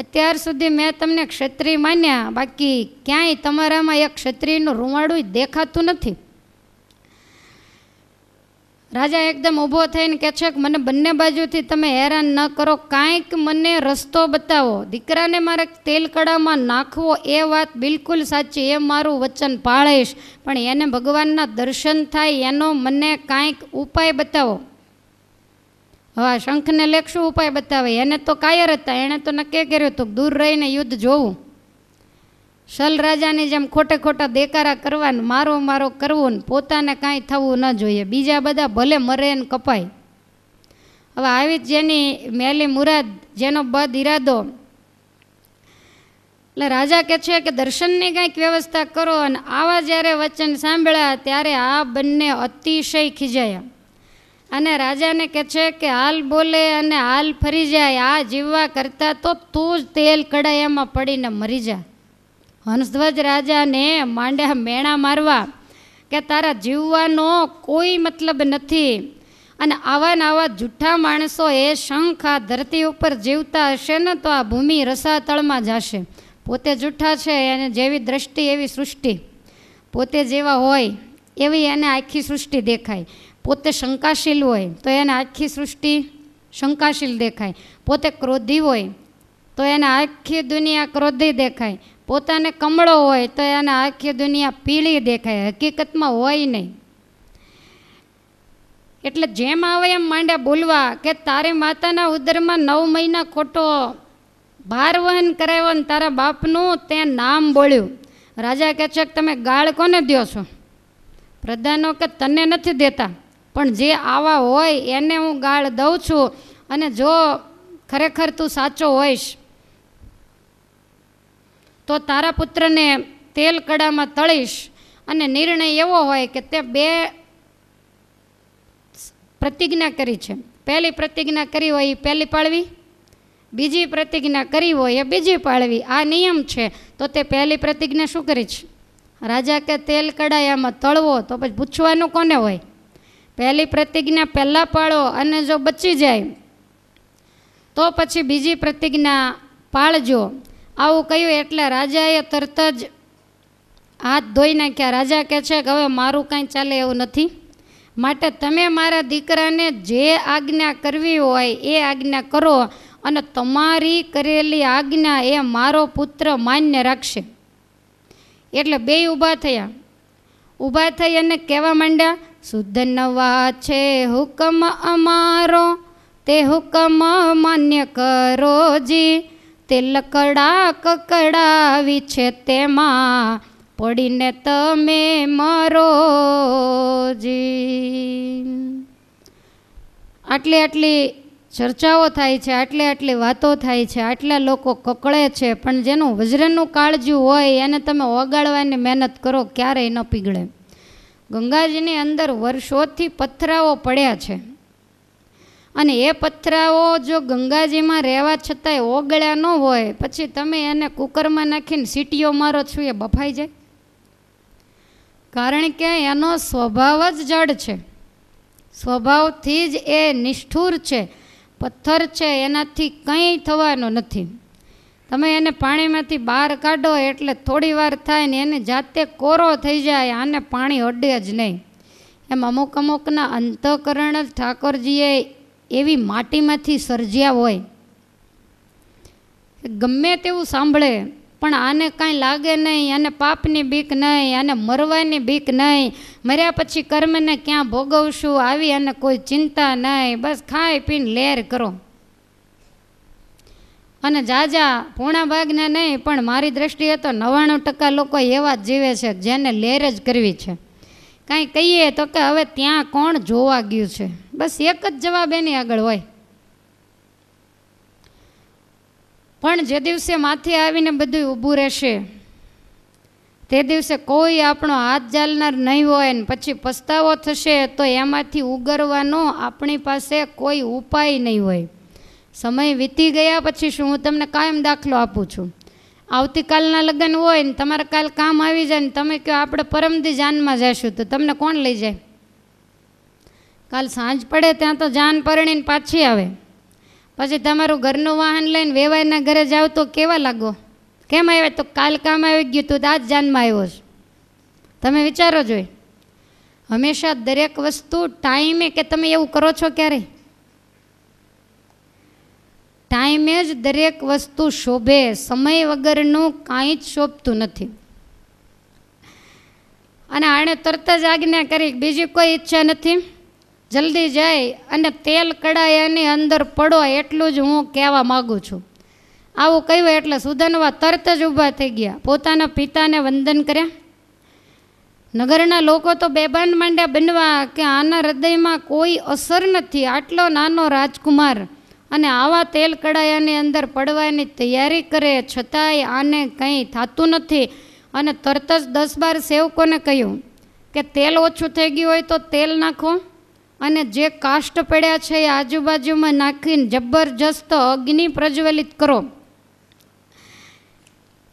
અત્યાર સુધી મેં તમને ક્ષત્રિય માન્યા, બાકી ક્યાંય તમારામાં એક ક્ષત્રિયનું રૂવાડું દેખાતું નથી. રાજા એકદમ ઊભો થઈને કહે છે કે મને બંને બાજુથી તમે હેરાન ન કરો, કાંઈક મને રસ્તો બતાવો. દીકરાને મારે તેલ કડામાં નાખવો એ વાત બિલકુલ સાચી, એ મારું વચન પાળીશ, પણ એને ભગવાનના દર્શન થાય એનો મને કાંઈક ઉપાય બતાવો. હવે શંખને લેખ શું ઉપાય બતાવે? એને તો કાયર હતા, એણે તો નક્કી કર્યું હતું દૂર રહીને યુદ્ધ જોવું. શલ રાજાની જેમ ખોટે ખોટા દેકારા કરવાનું, મારો મારો કરવું ને પોતાને કાંઈ થવું ન જોઈએ, બીજા બધા ભલે મરે ને કપાય. હવે આવી જ જેની મેલી મુરાદ, જેનો બદ ઈરાદો. એટલે રાજા કહે છે કે દર્શનની કાંઈક વ્યવસ્થા કરો. અને આવા જ્યારે વચન સાંભળ્યા ત્યારે આ બંને અતિશય ખીજાયા અને રાજાને કહે છે કે હાલ બોલે અને હાલ ફરી જાય, આ જીવવા કરતાં તો તું જ તેલ કડાયામાં પડીને મરી જા. હંસધ્વજ રાજાને માંડ્યા મેણા મારવા કે તારા જીવવાનો કોઈ મતલબ નથી, અને આવા ને આવા જૂઠા માણસો એ શંખ આ ધરતી ઉપર જીવતા હશે ને તો આ ભૂમિ રસાતળમાં જશે. પોતે જૂઠા છે, એને જેવી દ્રષ્ટિ એવી સૃષ્ટિ, પોતે જેવા હોય એવી એને આખી સૃષ્ટિ દેખાય. પોતે શંકાશીલ હોય તો એને આખી સૃષ્ટિ શંકાશીલ દેખાય, પોતે ક્રોધી હોય તો એને આખી દુનિયા ક્રોધી દેખાય, પોતાને કમળો હોય તો એને આખી દુનિયા પીળી દેખાય, હકીકતમાં હોય નહીં. એટલે જેમ આવે એમ માંડ્યા બોલવા કે તારી માતાના ઉદરમાં 9 મહિના ખોટો ભાર વહન કરાવ્યો ને તારા બાપનું તે નામ બોલ્યું. રાજા કહે છે કે તમે ગાળ કોને દો છો? પ્રધાનો કે તને નથી દેતા, પણ જે આવા હોય એને હું ગાળ દઉં છું, અને જો ખરેખર તું સાચો હોઈશ તો તારા પુત્રને તેલ કડામાં તળીશ, અને નિર્ણય એવો હોય કે તે 2 પ્રતિજ્ઞા કરી છે. પહેલી પ્રતિજ્ઞા કરી હોય એ પહેલી પાળવી, બીજી પ્રતિજ્ઞા કરી હોય એ બીજી પાળવી, આ નિયમ છે. તો તે પહેલી પ્રતિજ્ઞા શું કરી છે? રાજા કે તેલ કડાયામાં તળવો, તો પછી પૂછવાનું કોને હોય? પહેલી પ્રતિજ્ઞા પહેલાં પાળો, અને જો બચી જાય તો પછી બીજી પ્રતિજ્ઞા પાળજો. આવું કહ્યું એટલે રાજાએ તરત જ હાથ ધોઈ નાખ્યા. રાજા કહે છે કે હવે મારું કાંઈ ચાલે એવું નથી, માટે તમે મારા દીકરાને જે આજ્ઞા કરવી હોય એ આજ્ઞા કરો, અને તમારી કરેલી આજ્ઞા એ મારો પુત્ર માન્ય રાખશે. એટલે 2 ઊભા થયા. ઊભા થઈ અને કહેવા માંડ્યા, શુદ્ધ નવા છે હુકમ અમારો, તે હુકમ માન્ય કરો જી, તેલ કડા કકડાવી છે તેમાં પડીને તમે મરો જી. આટલી ચર્ચાઓ થાય છે, આટલી વાતો થાય છે, આટલા લોકો કકળે છે, પણ જેનું વજ્રનું કાળજું હોય એને તમે ઓગાળવાની મહેનત કરો, ક્યારેય ન પીગળે. ગંગાજીની અંદર વર્ષોથી પથરાઓ પડ્યા છે, અને એ પથરાઓ જો ગંગાજીમાં રહેવા છતાંય ઓગળ્યા ન હોય, પછી તમે એને કુકરમાં નાખીને સીટીઓ મારો છો એ બફાઈ જાય. કારણ કે એનો સ્વભાવ જ જડ છે, સ્વભાવથી જ એ નિષ્ઠુર છે, પથ્થર છે, એનાથી કંઈ થવાનું નથી. તમે એને પાણીમાંથી બહાર કાઢો એટલે થોડી વાર થાય ને એની જાતે કોરો થઈ જાય, આને પાણી અડે જ નહીં. એમ અમુકના અંતઃકરણ જ ઠાકોરજીએ એવી માટીમાંથી સર્જ્યા હોય, ગમે તેવું સાંભળે પણ આને કાંઈ લાગે નહીં, આને પાપની બીક નહીં, આને મરવાની બીક નહીં, મર્યા પછી કર્મને ક્યાં ભોગવશું આવી અને કોઈ ચિંતા નહીં, બસ ખાઈ પીને લેર કરો. અને જાજા પોણા ભાગના નહીં, પણ મારી દ્રષ્ટિએ તો 99% લોકો એવા જ જીવે છે જેને લેર જ કરવી છે. કાંઈ કહીએ તો કે હવે ત્યાં કોણ જોવા ગયું છે, બસ એક જ જવાબ એની આગળ હોય. પણ જે દિવસે માથે આવીને બધું ઊભું રહેશે તે દિવસે કોઈ આપણો હાથ ઝાલનાર નહીં હોય ને પછી પસ્તાવો થશે તો એમાંથી ઉગરવાનો આપણી પાસે કોઈ ઉપાય નહીં હોય. સમય વીતી ગયા પછી શું, હું તમને કાયમ દાખલો આપું છું. આવતીકાલના લગ્ન હોય ને તમારે કાલ કામ આવી જાય ને તમે કહો આપણે પરમદી જાનમાં જઈશું, તો તમને કોણ લઈ જાય? કાલ સાંજ પડે ત્યાં તો જાન પરણીને પાછી આવે. પછી તમારું ઘરનું વાહન લઈને વેવાઈના ઘરે જાવ તો કેવા લાગો? કેમ આવ્યા? તો કાલ કામ આવી ગયું, તું આજ જાનમાં આવ્યો છે. તમે વિચારો જોઈએ. હંમેશા દરેક વસ્તુ ટાઈમે, કે તમે એવું કરો છો ક્યારે? ટાઈમે જ દરેક વસ્તુ શોભે, સમય વગરનું કાંઈ જ શોભતું નથી. અને આણે તરત જ આજ્ઞા કરી, બીજી કોઈ ઈચ્છા નથી, જલ્દી જાય અને તેલ કડાયાની અંદર પડો, એટલું જ હું કહેવા માગું છું. આવું કહ્યું એટલે સુધનવા તરત જ ઊભા થઈ ગયા, પોતાના પિતાને વંદન કર્યા. નગરના લોકો તો બેભાન માંડ્યા બનવા કે આના હૃદયમાં કોઈ અસર નથી, આટલો નાનો રાજકુમાર અને આવા તેલ કડાયાની અંદર પડવાની તૈયારી કરે છતાંય આને કંઈ થતું નથી. અને તરત જ 10-12 સેવકોને કહ્યું કે તેલ ઓછું થઈ ગયું હોય તો તેલ નાખો, અને જે કાષ્ટ પડ્યા છે એ આજુબાજુમાં નાખીને જબરજસ્ત અગ્નિ પ્રજ્વલિત કરો.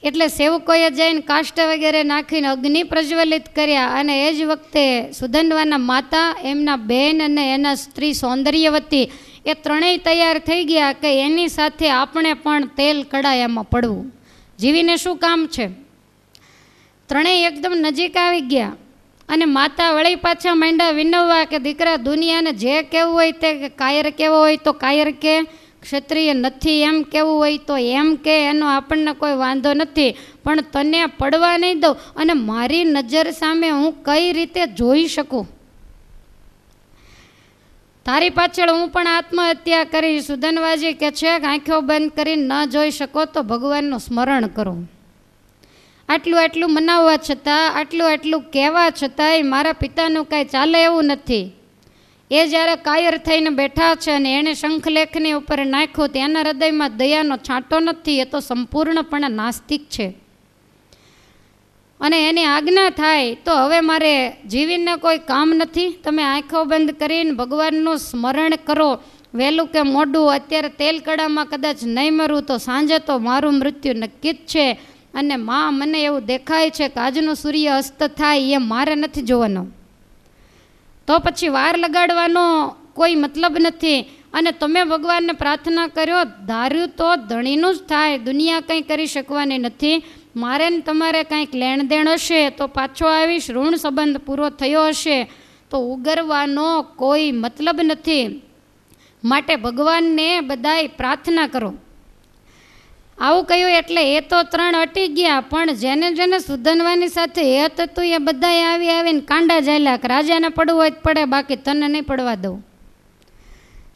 એટલે સેવકોએ જઈને કાષ્ટ વગેરે નાખીને અગ્નિ પ્રજ્વલિત કર્યા. અને એ જ વખતે સુધન્વાના માતા, એમના બહેન અને એના સ્ત્રી સૌંદર્યવતી એ ત્રણેય તૈયાર થઈ ગયા કે એની સાથે આપણે પણ તેલ કડાયામાં પડવું. જીવીને શું કામ છે? ત્રણેય એકદમ નજીક આવી ગયા. અને માતા વળી પાછા માંડ્યા વિનવવા કે દીકરા, દુનિયાને જે કહેવું હોય તે, કાયર કહેવો હોય તો કાયર કે, ક્ષત્રિય નથી એમ કહેવું હોય તો એમ કે, એનો આપણને કોઈ વાંધો નથી, પણ તને પડવા નહીં દઉં. અને મારી નજર સામે હું કઈ રીતે જોઈ શકું? તારી પાછળ હું પણ આત્મહત્યા કરી. સુધનવાજી કે છે કે આંખો બંધ કરીને ન જોઈ શકો તો ભગવાનનું સ્મરણ કરો. આટલું મનાવવા છતાં, આટલું કહેવા છતાંય મારા પિતાનું કાંઈ ચાલે એવું નથી. એ જ્યારે કાયર થઈને બેઠા છે અને એણે શંખલેખની ઉપર નાખ્યું, તેના હૃદયમાં દયાનો છાંટો નથી, એ તો સંપૂર્ણપણે નાસ્તિક છે. અને એની આજ્ઞા થાય તો હવે મારે જીવીને કોઈ કામ નથી. તમે આંખો બંધ કરીને ભગવાનનું સ્મરણ કરો. વહેલું કે મોડું, અત્યારે તેલ કડામાં કદાચ નહીં મરું તો સાંજે તો મારું મૃત્યુ નક્કી જ છે. અને માં, મને એવું દેખાય છે કે આજનો સૂર્ય અસ્ત થાય એ મારે નથી જોવાનો, તો પછી વાર લગાડવાનો કોઈ મતલબ નથી. અને તમે ભગવાનને પ્રાર્થના કર્યો, ધાર્યું તો ધણીનું જ થાય, દુનિયા કંઈ કરી શકવાની નથી. મારે ને તમારે કંઈક લેણ દેણ હશે તો પાછો આવીશ, ઋણ સંબંધ પૂરો થયો હશે તો ઉગરવાનો કોઈ મતલબ નથી. માટે ભગવાનને બધાય પ્રાર્થના કરો. આવું કહ્યું એટલે એ તો ત્રણ અટી ગયા, પણ જેને જેને સુધનવાની સાથે હેત હતું એ બધાએ આવીને કાંડા ઝાલ્યા કે રાજાને પડવું હોય તો પડે, બાકી તને નહીં પડવા દઉં.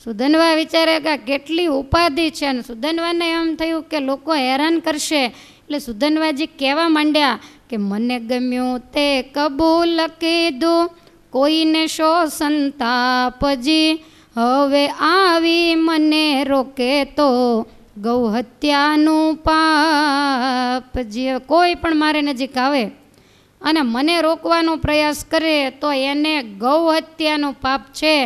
સુધનવા વિચારે કે કેટલી ઉપાધિ છે. અને સુધનવાને એમ થયું કે લોકો હેરાન કરશે, એટલે સુધનવાજી કહેવા માંડ્યા કે મને ગમ્યું તે કબૂલ કીધું, કોઈને શો સંતાપજી, હવે આવી મને રોકે તો ગૌ હત્યાનું પાપ. જે કોઈ પણ મારે નજીક આવે અને મને રોકવાનો પ્રયાસ કરે તો એને ગૌ હત્યાનું પાપ છે.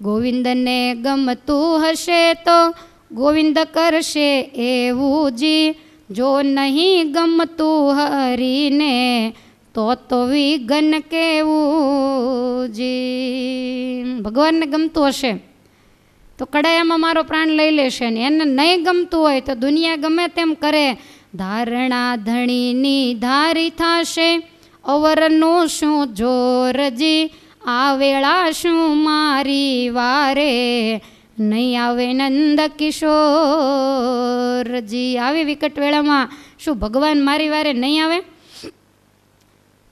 ગોવિંદને ગમતું હશે તો ગોવિંદ કરશે એવું જી, જો નહીં ગમતું હરીને તો વિઘન કેવું જી. ભગવાનને ગમતું હશે તો કડાયામાં મારો પ્રાણ લઈ લેશે, ને એને નહીં ગમતું હોય તો દુનિયા ગમે તેમ કરે. ધારણા ધણીની ધારી થશે, અવરનું શું જોરજી, આ વેળા શું મારી વારે, નહીં આવે નંદ કિશોરજી. આવી વિકટ વેળામાં શું ભગવાન મારી વારે નહીં આવે?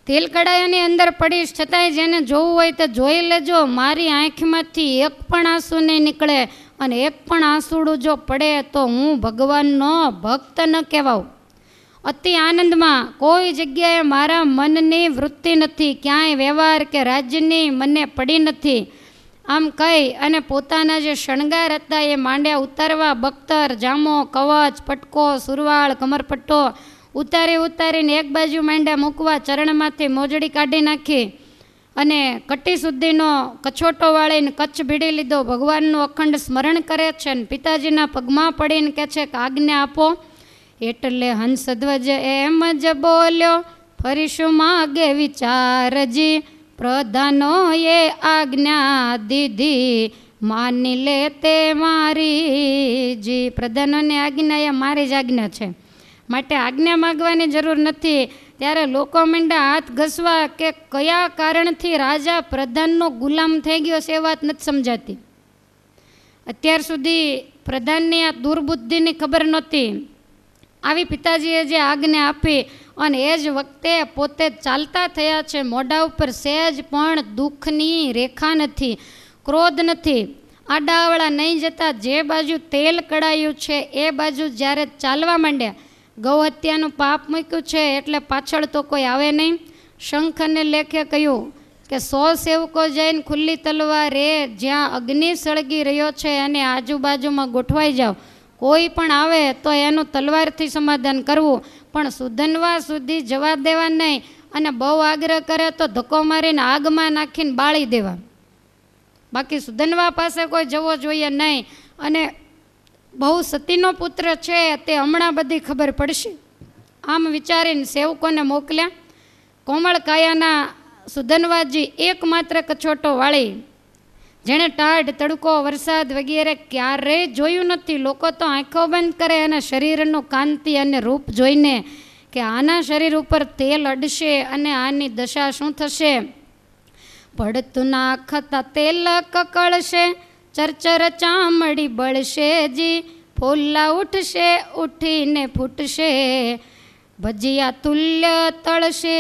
તેલ કડાયાની અંદર પડીશ, છતાંય જેને જોવું હોય તે જોઈ લેજો. મારી આંખમાંથી એક પણ આંસુ નહીં નીકળે, અને એક પણ આંસુડું જો પડે તો હું ભગવાનનો ભક્ત ન કહેવાઉં. અતિ આનંદમાં કોઈ જગ્યાએ મારા મનની વૃત્તિ નથી, ક્યાંય વ્યવહાર કે રાજ્યની મને પડી નથી. આમ કહી અને પોતાના જે શણગાર હતા એ માંડ્યા ઉતારવા. બખ્તર, જામો, કવચ, પટકો, સુરવાળ, કમરપટ્ટો ઉતારીને એક બાજુ માંડ્યા મૂકવા. ચરણમાંથી મોજડી કાઢી નાખી અને કટી સુધીનો કછોટો વાળીને કચ્છ ભીડી લીધો. ભગવાનનું અખંડ સ્મરણ કરે છે અને પિતાજીના પગમાં પડીને કહે છે કે આજ્ઞા આપો. એટલે હંસધ્વજ એમ જ બોલ્યો, ફરીશું માગે વિચારજી. પ્રધાનોએ આજ્ઞા દીધી, માની લે તે મારી જી. પ્રધાનોની આજ્ઞા એ મારી જ આજ્ઞા છે, માટે આજ્ઞા માગવાની જરૂર નથી. ત્યારે લોકો માંડ્યા હાથ ઘસવા કે કયા કારણથી રાજા પ્રધાનનો ગુલામ થઈ ગયો છે એ વાત નથી સમજાતી. અત્યાર સુધી પ્રધાનની આ દુર્બુદ્ધિની ખબર નહોતી. આવી પિતાજીએ જે આજ્ઞા આપી અને એ જ વખતે પોતે ચાલતા થયા છે. મોઢા ઉપર સહેજ પણ દુઃખની રેખા નથી, ક્રોધ નથી. આડાવળા નહીં જતા, જે બાજુ તેલ કડાયું છે એ બાજુ જ્યારે ચાલવા માંડ્યા. ગૌ હત્યાનું પાપ મૂક્યું છે એટલે પાછળ તો કોઈ આવે નહીં. શંખ અને લેખે કહ્યું કે 100 સેવકો જઈને ખુલ્લી તલવારે જ્યાં અગ્નિ સળગી રહ્યો છે અને આજુબાજુમાં ગોઠવાઈ જાઓ. કોઈ પણ આવે તો એનું તલવારથી સમાધાન કરવું, પણ સુધનવા સુધી જવા દેવા નહીં. અને બહુ આગ્રહ કરે તો ધક્કો મારીને આગમાં નાખીને બાળી દેવા. બાકી સુધનવા પાસે કોઈ જવો જોઈએ નહીં. અને બહુ સતીનો પુત્ર છે તે હમણાં બધી ખબર પડશે. આમ વિચારીને સેવકોને મોકલ્યા. કોમળ કાયાના સુધનવાજી એકમાત્ર કછોટો વાળી, જેણે ટાઢ, તડકો, વરસાદ વગેરે ક્યારેય જોયું નથી. લોકો તો આંખો બંધ કરે અને શરીરનું કાંતિ અને રૂપ જોઈને કે આના શરીર ઉપર તેલ અડશે અને આની દશા શું થશે. પડતું નાખતા તેલ કકળશે, ચરચર ચામડી બળશે જી. ફૂલા ઉઠશે, ઉઠીને ફૂટશે, ભજીયા તુલ્ય તળશે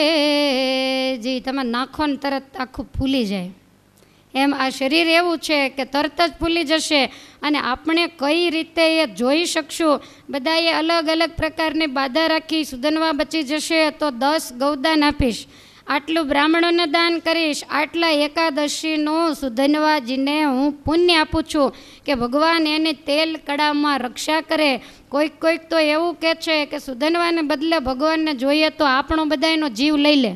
જી. તમે નાખો ને તરત આખું ફૂલી જાય. એમ આ શરીર એવું છે કે તરત જ ફૂલી જશે. અને આપણે કઈ રીતે એ જોઈ શકશું? બધાએ અલગ અલગ પ્રકારની બાધા રાખી. સુધનવા બચી જશે તો 10 ગૌદાન આપીશ, આટલું બ્રાહ્મણોને દાન કરીશ, આટલા એકાદશીનું સુધનવાજીને હું પુણ્ય આપું છું કે ભગવાન એની તેલ કડામાં રક્ષા કરે. કોઈક તો એવું કહે છે કે સુધનવાને બદલે ભગવાનને જોઈએ તો આપણો બધાનો જીવ લઈ લે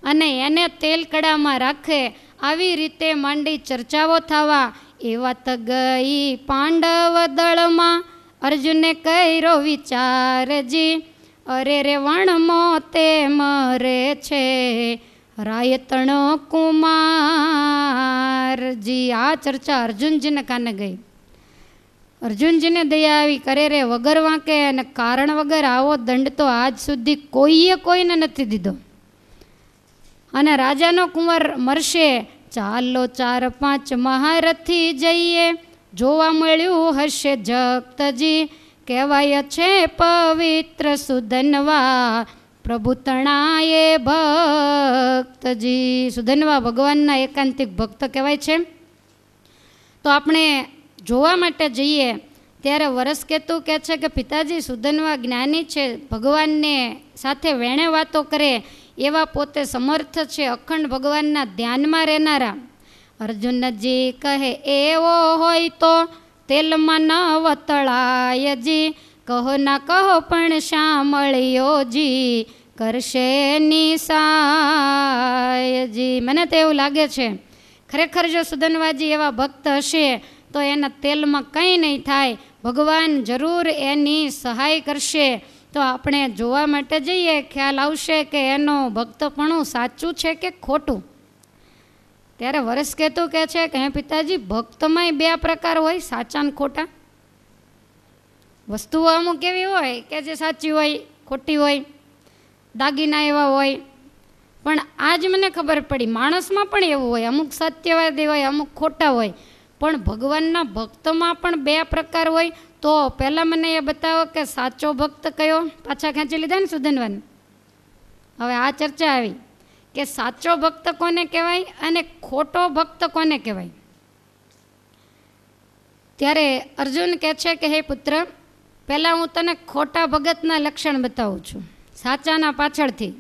અને એને તેલ કડામાં રાખે. આવી રીતે માંડી ચર્ચાઓ થવા. એ વાત ગઈ પાંડવ દળમાં, અર્જુને કર્યો વિચારજી. અરે રે વણમો તે મરે છે, રાયતણો કુમારજી. આ ચર્ચા અર્જુનજીને કાને ગઈ. અર્જુનજીને દયા આવી. કરે રે વગર વાંકે અને કારણ વગર આવો દંડ તો આજ સુધી કોઈને નથી દીધો. અને રાજાનો કુંવર મરશે. ચાલો 4-5 મહારથી જઈએ, જોવા મળ્યું હશે જગતજી. કહેવાય છે પવિત્ર સુધનવા, પ્રભુ તણાએ ભક્તજી. સુધનવા ભગવાનના એકાંતિક ભક્ત કહેવાય છે. તો આપણે જોવા માટે જઈએ ત્યારે વરસકેતુ કહે છે કે પિતાજી સુધનવા જ્ઞાની છે, ભગવાનને સાથે વેણે વાતો કરે એવા પોતે સમર્થ છે, અખંડ ભગવાનના ધ્યાનમાં રહેનારા. અર્જુનજી કહે એવો હોય તો તેલમાં ન વતળાયજી. કહો ના કહો પણ શામળિયોજી, કરશે નિસાયજી. મને તો એવું લાગે છે ખરેખર જો સુધનવાજી એવા ભક્ત હશે તો એના તેલમાં કંઈ નહીં થાય, ભગવાન જરૂર એની સહાય કરશે. તો આપણે જોવા માટે જઈએ, ખ્યાલ આવશે કે એનો ભક્તપણું સાચું છે કે ખોટું. ત્યારે વરસકેતુ કહે છે કે હે પિતાજી, ભક્તમાંય 2 પ્રકાર હોય, સાચા ને ખોટા. વસ્તુઓ અમુક એવી હોય કે જે સાચી હોય, ખોટી હોય, દાગીના એવા હોય. પણ આજ મને ખબર પડી માણસમાં પણ એવું હોય, અમુક સત્યવાદી હોય, અમુક ખોટા હોય. પણ ભગવાનના ભક્તમાં પણ બે પ્રકાર હોય. તો પહેલાં મને એ બતાવો કે સાચો ભક્ત કયો? પાછા ખેંચી લીધા ને સુધનવાન. હવે આ ચર્ચા આવી કે સાચો ભક્ત કોને કહેવાય અને ખોટો ભક્ત કોને કહેવાય. ત્યારે અર્જુન કહે છે કે હે પુત્ર, પહેલાં હું તને ખોટા ભગતના લક્ષણ બતાવું છું, સાચાના પાછળથી.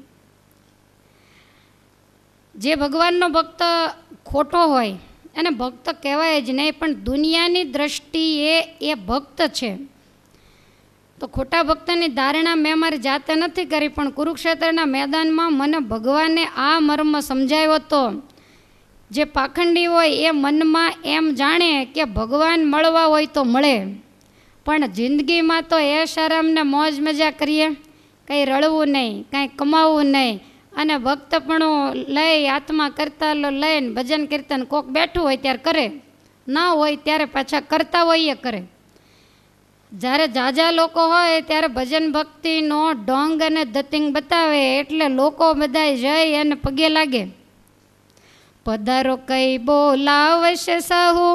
જે ભગવાનનો ભક્ત ખોટો હોય એને ભક્ત કહેવાય જ નહીં, પણ દુનિયાની દ્રષ્ટિએ એ ભક્ત છે. તો ખોટા ભક્તની ધારણા મેં મારી જાતે નથી કરી, પણ કુરુક્ષેત્રના મેદાનમાં મને ભગવાને આ મર્મ સમજાવ્યો હતો. જે પાખંડી હોય એ મનમાં એમ જાણે કે ભગવાન મળવા હોય તો મળે, પણ જિંદગીમાં તો એશ આરામને મોજ મજા કરીએ, કંઈ રળવું નહીં, કાંઈ કમાવું નહીં, અને ભક્તપણું લઈ આત્મા કરતા લઈને ભજન કીર્તન કોક બેઠું હોય ત્યારે કરે, ના હોય ત્યારે પાછા કરતા હોઈએ કરે. જ્યારે જાજા લોકો હોય ત્યારે ભજન ભક્તિનો ઢોંગ અને ધતિંગ બતાવે એટલે લોકો બધાય જઈ અને પગે લાગે. પધારો કઈ બોલાવશે સહુ,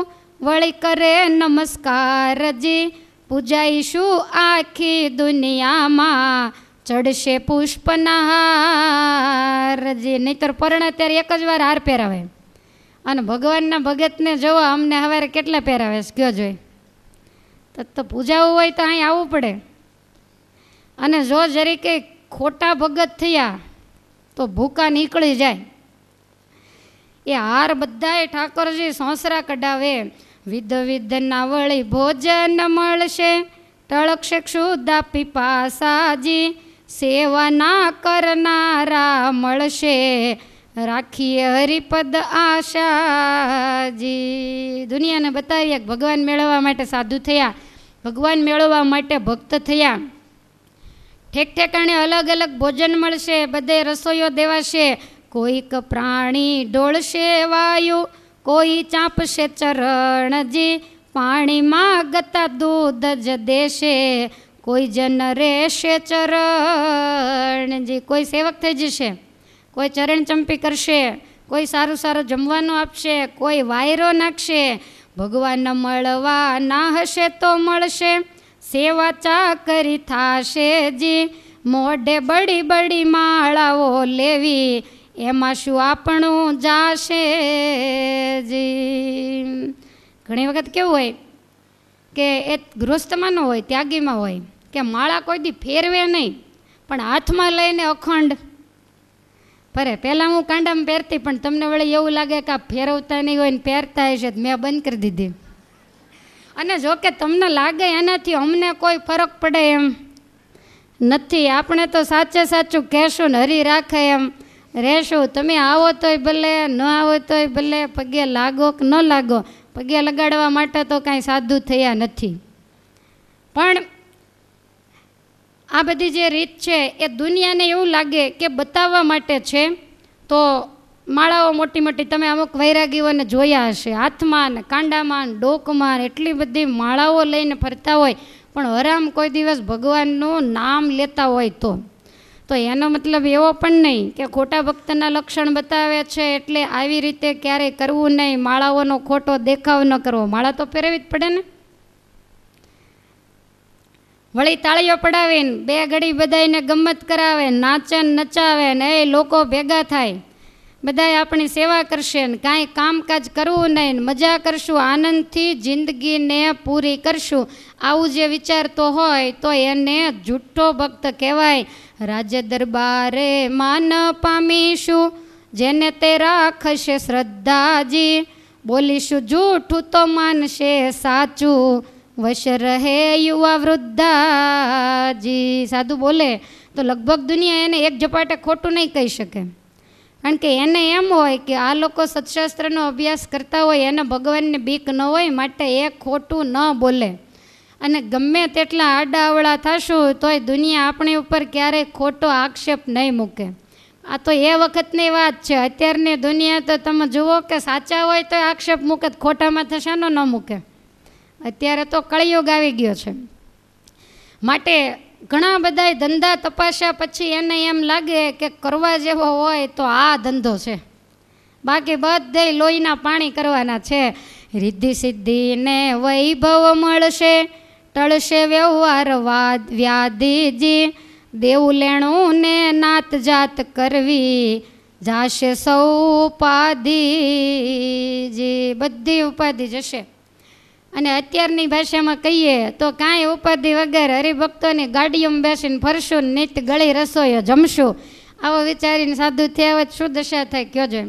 વળી કરે નમસ્કારજી, પૂજાઈશું આખી દુનિયામાં, ચડશે પુષ્પના હારજી. નહીતર પરણે ત્યારે એક જ વાર હાર પહેરાવે, અને ભગવાનના ભગતને જોવા અમને હવે કેટલા પહેરાવે છે કયો જોઈ. તો પૂજાવું હોય તો અહીં આવવું પડે. અને જો જરીકે ખોટા ભગત થયા તો ભૂકા નીકળી જાય. એ હાર બધાય ઠાકોરજી સોંસરા કઢાવે, વિધ વિધના વળી ભોજન મળશે, ટળકશે ક્ષુધા પીપાસાજી, સેવા ના કરનારા મળશે, રાખીએ હરિપદ આશાજી. દુનિયાને બતાવીએ ભગવાન મેળવવા માટે સાધુ થયા, ભગવાન મેળવવા માટે ભક્ત થયા. ઠેક ઠેકાણે અલગ અલગ ભોજન મળશે, બધે રસોઈઓ દેવાશે, કોઈક પ્રાણી ઢોળશે વાયુ, કોઈ ચાંપશે ચરણજી, પાણીમાં ગતા દૂધ જ દેશે, કોઈ જન રહેશે ચરણજી. કોઈ સેવક થઈ જશે, કોઈ ચરણ ચંપી કરશે, કોઈ સારું સારું જમવાનું આપશે, કોઈ વાયરો નાખશે. ભગવાન મળવા ના હશે તો મળશે, સેવા ચાકરી થાશે જી, મોઢે બડી બડી માળાઓ લેવી, એમાં શું આપણું જાશે જી. ઘણી વખત કેવું હોય કે એ ગૃહસ્થમાં ન હોય, ત્યાગીમાં હોય કે માળા કોઈ દી ફેરવે નહીં, પણ હાથમાં લઈને અખંડ ફરે. પહેલાં હું કાંડામાં પહેરતી, પણ તમને વળી એવું લાગે કે આ ફેરવતા નહીં હોય ને પહેરતા હશે, મેં બંધ કરી દીધી. અને જો કે તમને લાગે એનાથી અમને કોઈ ફરક પડે એમ નથી. આપણે તો સાચે સાચું કહેશું ને હરી રાખે એમ રહેશું. તમે આવો તોય ભલે, ન આવો તોય ભલે, પગે લાગો કે ન લાગો, પગે લગાડવા માટે તો કાંઈ સાધુ થયા નથી. પણ આ બધી જે રીત છે એ દુનિયાને એવું લાગે કે બતાવવા માટે છે. તો માળાઓ મોટી મોટી તમે અમુક વૈરાગીઓને જોયા હશે, હાથમાં ને કાંડામાં ને ડોકમાં એટલી બધી માળાઓ લઈને ફરતા હોય, પણ હરામ કોઈ દિવસ ભગવાનનું નામ લેતા હોય તો એનો મતલબ એવો પણ નહીં કે ખોટા ભક્તના લક્ષણ બતાવે છે એટલે આવી રીતે ક્યારેય કરવું નહીં, માળાઓનો ખોટો દેખાવ ન કરવો. માળા તો પહેરવી જ પડે ને. વળી તાળીઓ પડાવીને બે ઘડી બધાને ગમત કરાવે, નાચન નચાવે ને એ લોકો ભેગા થાય, બધાએ આપણી સેવા કરશે ને કાંઈ કામકાજ કરવું નહીં ને મજા કરશું, આનંદથી જિંદગીને પૂરી કરશું. આવું જે વિચારતો હોય તો એને જૂઠો ભક્ત કહેવાય. રાજ્ય દરબારે માન પામીશું, જેને તે રાખશે શ્રદ્ધાજી, બોલીશું જૂઠું તો માનશે સાચું, વશ રહે યુવા વૃદ્ધાજી. સાધુ બોલે તો લગભગ દુનિયા એને એક ઝપાટે ખોટું નહીં કહી શકે, કારણ કે એને એમ હોય કે આ લોકો સત્શાસ્ત્રનો અભ્યાસ કરતા હોય, એને ભગવાનની બીક ન હોય, માટે એ ખોટું ન બોલે. અને ગમે તેટલા આડાઅવળા થશું તોય દુનિયા આપણી ઉપર ક્યારેય ખોટો આક્ષેપ નહીં મૂકે. આ તો એ વખતની વાત છે. અત્યારની દુનિયા તો તમે જુઓ કે સાચા હોય તો આક્ષેપ મૂકે, ખોટામાં થશે ન મૂકે. અત્યારે તો કળિયુગ આવી ગયો છે. માટે ઘણા બધા ધંધા તપાસ્યા પછી એને એમ લાગે કે કરવા જેવો હોય તો આ ધંધો છે, બાકી બધે લોહીના પાણી કરવાના છે. રિદ્ધિ સિદ્ધિને વૈભવ મળશે, ટળશે વ્યવહાર વ્યાધિજી, દેવું લેણું ને નાત જાત કરવી, જાશે સૌ ઉપાધિજી. બધી ઉપાધિ જશે. અને અત્યારની ભાષામાં કહીએ તો કાંઈ ઉપાધિ વગર હરિભક્તોની ગાડીઓમાં બેસીને ફરશું, નિત ગળી રસોઈઓ જમશું, આવો વિચારીને સાધુ થયા હોય શું દશા થાય કયો છે.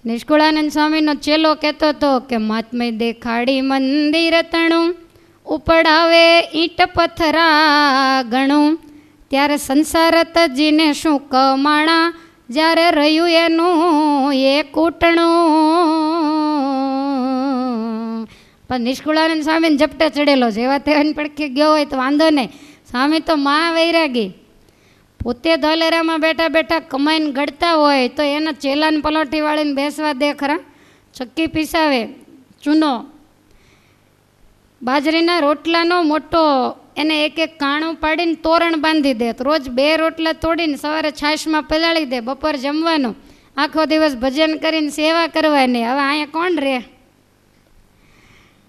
નિષ્કુળાનંદ સ્વામીનો ચેલો કહેતો હતો કે મહાત્મય દેખાડી મંદિર તણું, ઉપડાવે ઈંટ પથરા ગણું, ત્યારે સંસાર તજીને શું કમાણા, જ્યારે રહ્યું એનું એ કૂટણું. પણ નિષ્કુળાનંદ સ્વામીને ઝપટે ચડેલો છે, એવા તેવાની પડખે ગયો હોય તો વાંધો નહીં. સ્વામી તો મહા વૈરાગી, પોતે ધોલેરામાં બેઠા બેઠા કમાઈને ગળતા હોય તો એના ચેલાને પલોઠી વાળીને બેસવા દે ખરા? ચક્કી પીસાવે, ચૂનો, બાજરીના રોટલાનો મોટો એને એક એક કાણું પાડીને તોરણ બાંધી દે. રોજ 2 રોટલા તોડીને સવારે છાશમાં પલાળી દે, બપોર જમવાનું, આખો દિવસ ભજન કરીને સેવા કરવાની. હવે અહીંયા કોણ રહે?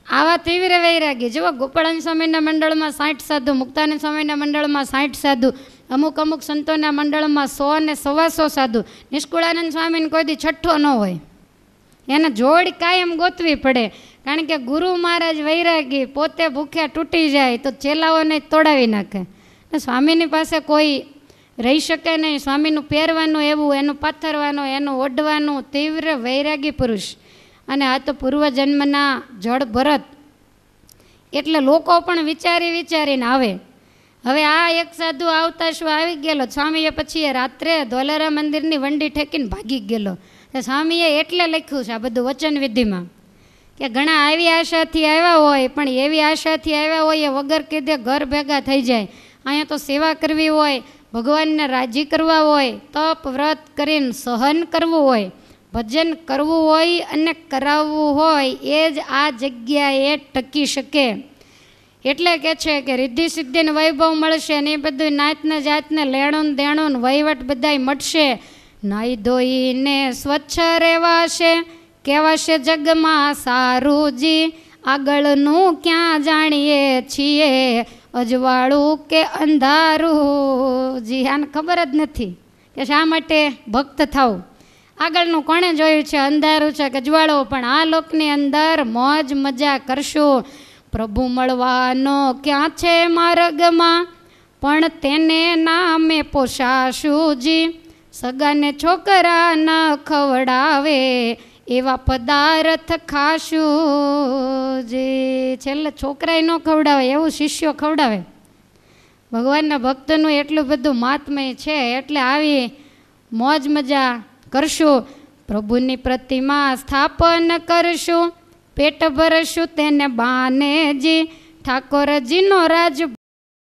આવા તીવ્ર વૈરાગી. જુઓ, ગોપાળાનંદ સ્વામીના મંડળમાં 60 સાધુ, મુક્તાનંદ સ્વામીના મંડળમાં 60 સાધુ, અમુક સંતોના મંડળમાં 100 ને 125 સાધુ. નિષ્કુળાનંદ સ્વામીને કોઈ દી છઠ્ઠો ન હોય, એને જોડ કાયમ ગોતવી પડે. કારણ કે ગુરુ મહારાજ વૈરાગી, પોતે ભૂખ્યા તૂટી જાય તો ચેલાઓને તોડાવી નાખે. સ્વામીની પાસે કોઈ રહી શકે નહીં. સ્વામીનું પહેરવાનું એવું, એનું પાથરવાનું, એનું ઓઢવાનું, તીવ્ર વૈરાગી પુરુષ. અને આ તો પૂર્વજન્મના જળ ભરત, એટલે લોકો પણ વિચારીને આવે. હવે આ એક સાધુ આવતા શું આવી ગયેલો, સ્વામીએ પછી રાત્રે ધોલેરા મંદિરની વંડી ઠેકીને ભાગી ગયેલો. સ્વામીએ એટલે લખ્યું છે આ બધું વચન વિધિમાં કે ઘણા આવી આશાથી આવ્યા હોય, પણ એવી આશાથી આવ્યા હોય એ વગર કીધે ઘર ભેગા થઈ જાય. અહીંયા તો સેવા કરવી હોય, ભગવાનને રાજી કરવા હોય, તપ વ્રત કરીને સહન કરવું હોય, ભજન કરવું હોય અને કરાવવું હોય, એ જ આ જગ્યાએ ટકી શકે. એટલે કે છે કે રિદ્ધિ સિદ્ધિને વૈભવ મળશે ને એ બધું નાતને જાતને લેણું દેણું વહીવટ બધાય મળશે. નાહી ધોઈને સ્વચ્છ રહેવાશે, કહેવાશે જગમાં સારુંજી, આગળનું ક્યાં જાણીએ છીએ, અજવાળું કે અંધારું જી. આને ખબર જ નથી કે શા માટે ભક્ત થાવ. આગળનું કોણે જોયું છે, અંધારું છે કે અજવાળો, પણ આ લોકની અંદર મોજ મજા કરશું. પ્રભુ મળવાનો ક્યાં છે માર્ગમાં, પણ તેને નામે પોષાશુંજી, સગાને છોકરા ન ખવડાવે, એવા પદાર્થ ખાશું જી. છેલ્લે છોકરાય ન ખવડાવે એવું શિષ્યો ખવડાવે. ભગવાનના ભક્તનું એટલું બધું મહાત્મય છે, એટલે આવી મોજ મજા કરશું. પ્રભુની પ્રતિમા સ્થાપન કરશું, પેટ ભરશું તેને બાનેજી, ઠાકોરજીનો રાજ